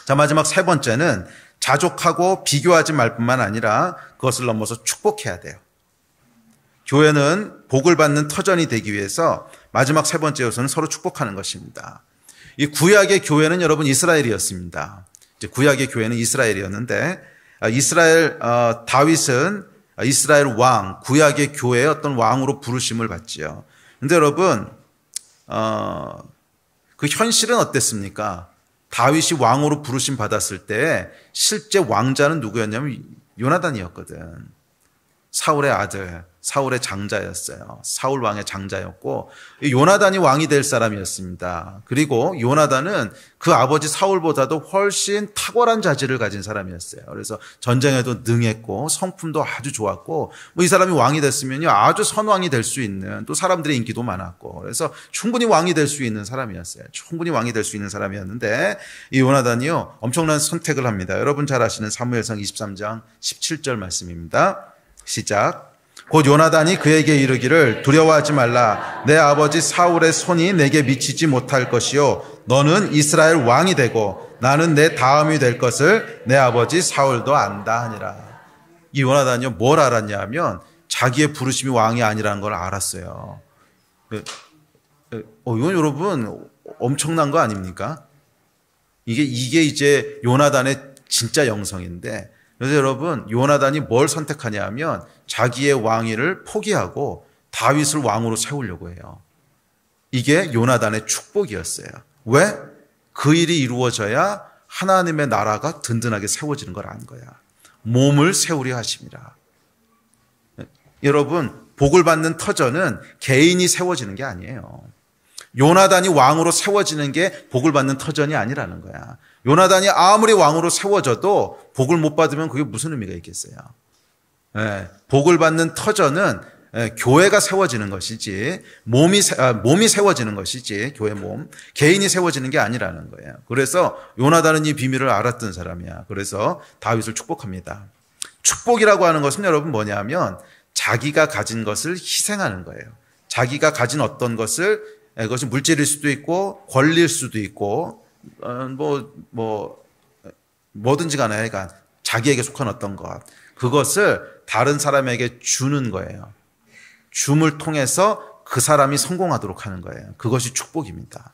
[SPEAKER 1] 자, 마지막 세 번째는 자족하고 비교하지 말 뿐만 아니라 그것을 넘어서 축복해야 돼요. 교회는 복을 받는 터전이 되기 위해서 마지막 세 번째 요소는 서로 축복하는 것입니다. 이 구약의 교회는 여러분 이스라엘이었습니다. 이제 구약의 교회는 이스라엘이었는데 다윗은 이스라엘 왕, 구약의 교회의 어떤 왕으로 부르심을 받지요. 근데 여러분, 그 현실은 어땠습니까? 다윗이 왕으로 부르심 받았을 때 실제 왕자는 누구였냐면 요나단이었거든. 사울의 아들, 사울의 장자였어요. 사울 왕의 장자였고 요나단이 왕이 될 사람이었습니다. 그리고 요나단은 그 아버지 사울보다도 훨씬 탁월한 자질을 가진 사람이었어요. 그래서 전쟁에도 능했고 성품도 아주 좋았고 뭐 이 사람이 왕이 됐으면요 아주 선왕이 될 수 있는, 또 사람들의 인기도 많았고 그래서 충분히 왕이 될 수 있는 사람이었어요. 충분히 왕이 될 수 있는 사람이었는데 이 요나단이요 엄청난 선택을 합니다. 여러분 잘 아시는 사무엘상 23장 17절 말씀입니다. 시작. 곧 요나단이 그에게 이르기를 두려워하지 말라. 내 아버지 사울의 손이 내게 미치지 못할 것이요 너는 이스라엘 왕이 되고 나는 내 다음이 될 것을 내 아버지 사울도 안다 하니라. 이 요나단이요 뭘 알았냐 하면 자기의 부르심이 왕이 아니라는 걸 알았어요. 이건 여러분 엄청난 거 아닙니까? 이게 이제 요나단의 진짜 영성인데, 그래서 여러분 요나단이 뭘 선택하냐 하면 자기의 왕위를 포기하고 다윗을 왕으로 세우려고 해요. 이게 요나단의 축복이었어요. 왜? 그 일이 이루어져야 하나님의 나라가 든든하게 세워지는 걸 안 거야. 몸을 세우려 하심이라. 여러분 복을 받는 터전은 개인이 세워지는 게 아니에요. 요나단이 왕으로 세워지는 게 복을 받는 터전이 아니라는 거야. 요나단이 아무리 왕으로 세워져도 복을 못 받으면 그게 무슨 의미가 있겠어요. 복을 받는 터전은 교회가 세워지는 것이지 몸이 세워지는 것이지 교회 몸, 개인이 세워지는 게 아니라는 거예요. 그래서 요나단은 이 비밀을 알았던 사람이야. 그래서 다윗을 축복합니다. 축복이라고 하는 것은 여러분 뭐냐면 자기가 가진 것을 희생하는 거예요. 자기가 가진 어떤 것을, 그것이 물질일 수도 있고 권리일 수도 있고 뭐든지 간에 자기에게 속한 어떤 것, 그것을 다른 사람에게 주는 거예요. 줌을 통해서 그 사람이 성공하도록 하는 거예요. 그것이 축복입니다.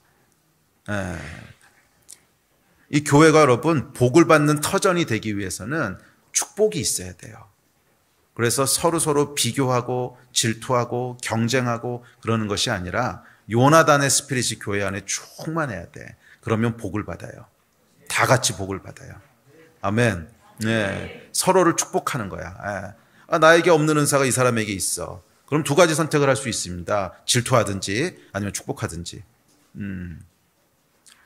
[SPEAKER 1] 이 교회가 여러분 복을 받는 터전이 되기 위해서는 축복이 있어야 돼요. 그래서 서로 비교하고 질투하고 경쟁하고 그러는 것이 아니라 요나단의 스피릿이 교회 안에 충만해야 돼. 그러면 복을 받아요. 다 같이 복을 받아요. 아멘. 네. 서로를 축복하는 거야. 나에게 없는 은사가 이 사람에게 있어. 그럼 두 가지 선택을 할 수 있습니다. 질투하든지 아니면 축복하든지.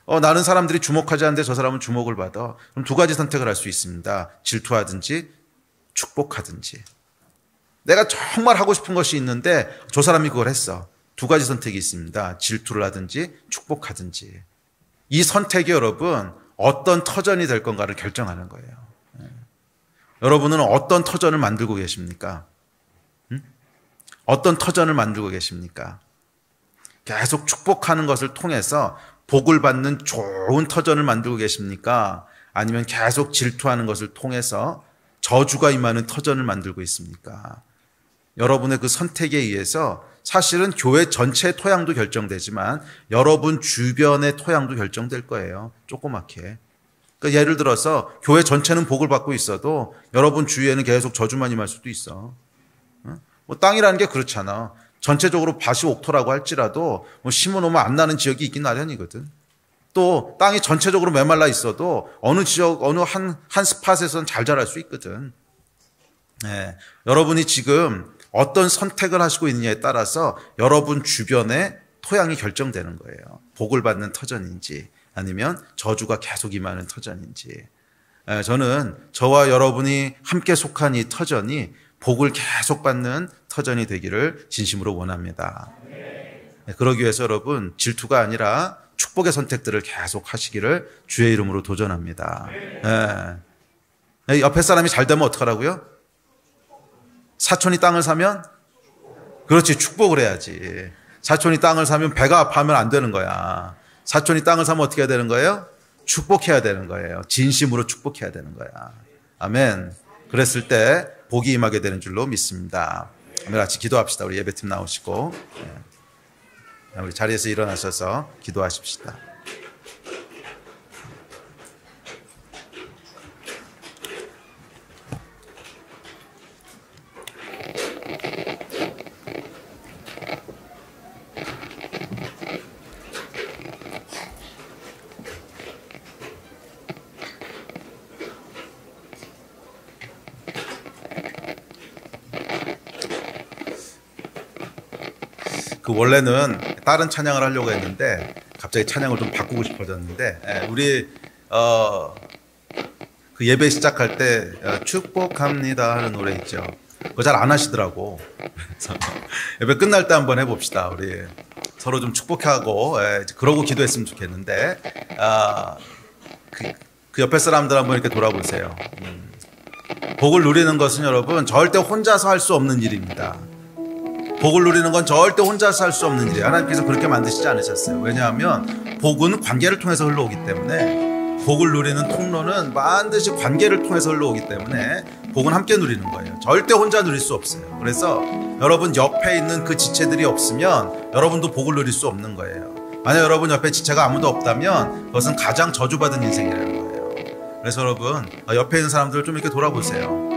[SPEAKER 1] 나는 사람들이 주목하지 않는데 저 사람은 주목을 받아. 그럼 두 가지 선택을 할 수 있습니다. 질투하든지 축복하든지. 내가 정말 하고 싶은 것이 있는데 저 사람이 그걸 했어. 두 가지 선택이 있습니다. 질투를 하든지 축복하든지. 이 선택이 여러분 어떤 터전이 될 건가를 결정하는 거예요. 여러분은 어떤 터전을 만들고 계십니까? 어떤 터전을 만들고 계십니까? 계속 축복하는 것을 통해서 복을 받는 좋은 터전을 만들고 계십니까? 아니면 계속 질투하는 것을 통해서 저주가 임하는 터전을 만들고 있습니까? 여러분의 그 선택에 의해서 사실은 교회 전체의 토양도 결정되지만 여러분 주변의 토양도 결정될 거예요. 조그맣게. 그러니까 예를 들어서 교회 전체는 복을 받고 있어도 여러분 주위에는 계속 저주만 임할 수도 있어. 뭐 땅이라는 게 그렇잖아. 전체적으로 밭이 옥토라고 할지라도 뭐 심어놓으면 안 나는 지역이 있긴 나련이거든. 또 땅이 전체적으로 메말라 있어도 어느 지역, 어느 한 스팟에서는 잘 자랄 수 있거든. 여러분이 지금 어떤 선택을 하시고 있느냐에 따라서 여러분 주변의 토양이 결정되는 거예요. 복을 받는 터전인지 아니면 저주가 계속 임하는 터전인지. 저는 저와 여러분이 함께 속한 이 터전이 복을 계속 받는 터전이 되기를 진심으로 원합니다. 그러기 위해서 여러분 질투가 아니라 축복의 선택들을 계속 하시기를 주의 이름으로 도전합니다. 옆에 사람이 잘 되면 어떡하라고요? 사촌이 땅을 사면? 그렇지, 축복을 해야지. 사촌이 땅을 사면 배가 아파하면 안 되는 거야. 사촌이 땅을 사면 어떻게 해야 되는 거예요? 축복해야 되는 거예요. 진심으로 축복해야 되는 거야. 아멘. 그랬을 때 복이 임하게 되는 줄로 믿습니다. 오늘 같이 기도합시다. 우리 예배팀 나오시고 우리 자리에서 일어나셔서 기도하십시다. 그 원래는 다른 찬양을 하려고 했는데 갑자기 찬양을 좀 바꾸고 싶어졌는데 우리 그 예배 시작할 때 축복합니다 하는 노래 있죠. 그거 잘 안 하시더라고. 그래서 예배 끝날 때 한번 해봅시다. 우리 서로 좀 축복하고 그러고 기도했으면 좋겠는데 그 옆에 사람들 한번 이렇게 돌아보세요. 복을 누리는 것은 여러분 절대 혼자서 할 수 없는 일입니다. 복을 누리는 건 절대 혼자서 할 수 없는 일이에요. 하나님께서 그렇게 만드시지 않으셨어요. 왜냐하면 복은 관계를 통해서 흘러오기 때문에, 복을 누리는 통로는 반드시 관계를 통해서 흘러오기 때문에 복은 함께 누리는 거예요. 절대 혼자 누릴 수 없어요. 그래서 여러분 옆에 있는 그 지체들이 없으면 여러분도 복을 누릴 수 없는 거예요. 만약 여러분 옆에 지체가 아무도 없다면 그것은 가장 저주받은 인생이라는 거예요. 그래서 여러분 옆에 있는 사람들을 좀 이렇게 돌아보세요.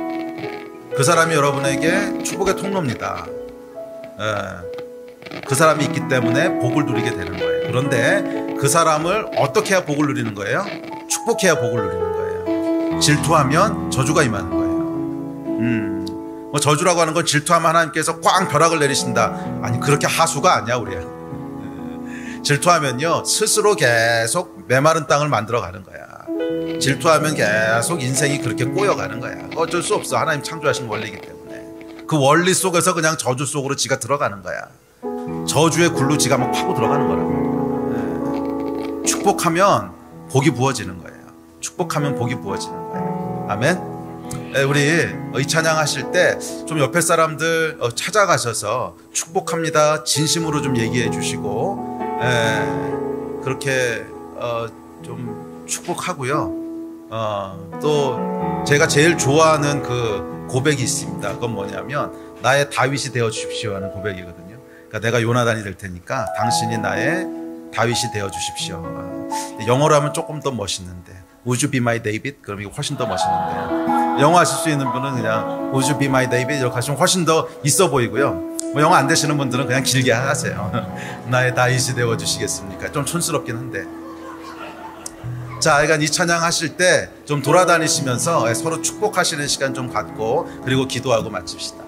[SPEAKER 1] 그 사람이 여러분에게 축복의 통로입니다. 그 사람이 있기 때문에 복을 누리게 되는 거예요. 그런데 그 사람을 어떻게 해야 복을 누리는 거예요? 축복해야 복을 누리는 거예요. 질투하면 저주가 임하는 거예요. 뭐 저주라고 하는 건 질투하면 하나님께서 꽝 벼락을 내리신다. 아니 그렇게 하수가 아니야 우리야. 질투하면요 스스로 계속 메마른 땅을 만들어 가는 거야. 질투하면 계속 인생이 그렇게 꼬여가는 거야. 어쩔 수 없어. 하나님 창조하신 원리이기 때문에. 그 원리 속에서 그냥 저주 속으로 지가 들어가는 거야. 저주의 굴로 지가 막 파고 들어가는 거라고. 축복하면 복이 부어지는 거예요. 축복하면 복이 부어지는 거예요. 아멘. 우리 이 찬양 하실 때 좀 옆에 사람들 찾아가셔서 축복합니다 진심으로 좀 얘기해 주시고 그렇게 좀 축복하고요. 또 제가 제일 좋아하는 그 고백이 있습니다. 그건 뭐냐면 나의 다윗이 되어 주십시오 하는 고백이거든요. 그러니까 내가 요나단이 될 테니까 당신이 나의 다윗이 되어 주십시오. 영어로 하면 조금 더 멋있는데 Would you be my David? 그럼 이거 훨씬 더 멋있는데, 영어 하실 수 있는 분은 그냥 Would you be my David? 이렇게 하시면 훨씬 더 있어 보이고요. 뭐 영어 안 되시는 분들은 그냥 길게 하세요. 나의 다윗이 되어 주시겠습니까? 좀 촌스럽긴 한데. 자, 그러니까 이 찬양 하실 때 좀 돌아다니시면서 서로 축복하시는 시간 좀 갖고 그리고 기도하고 마칩시다.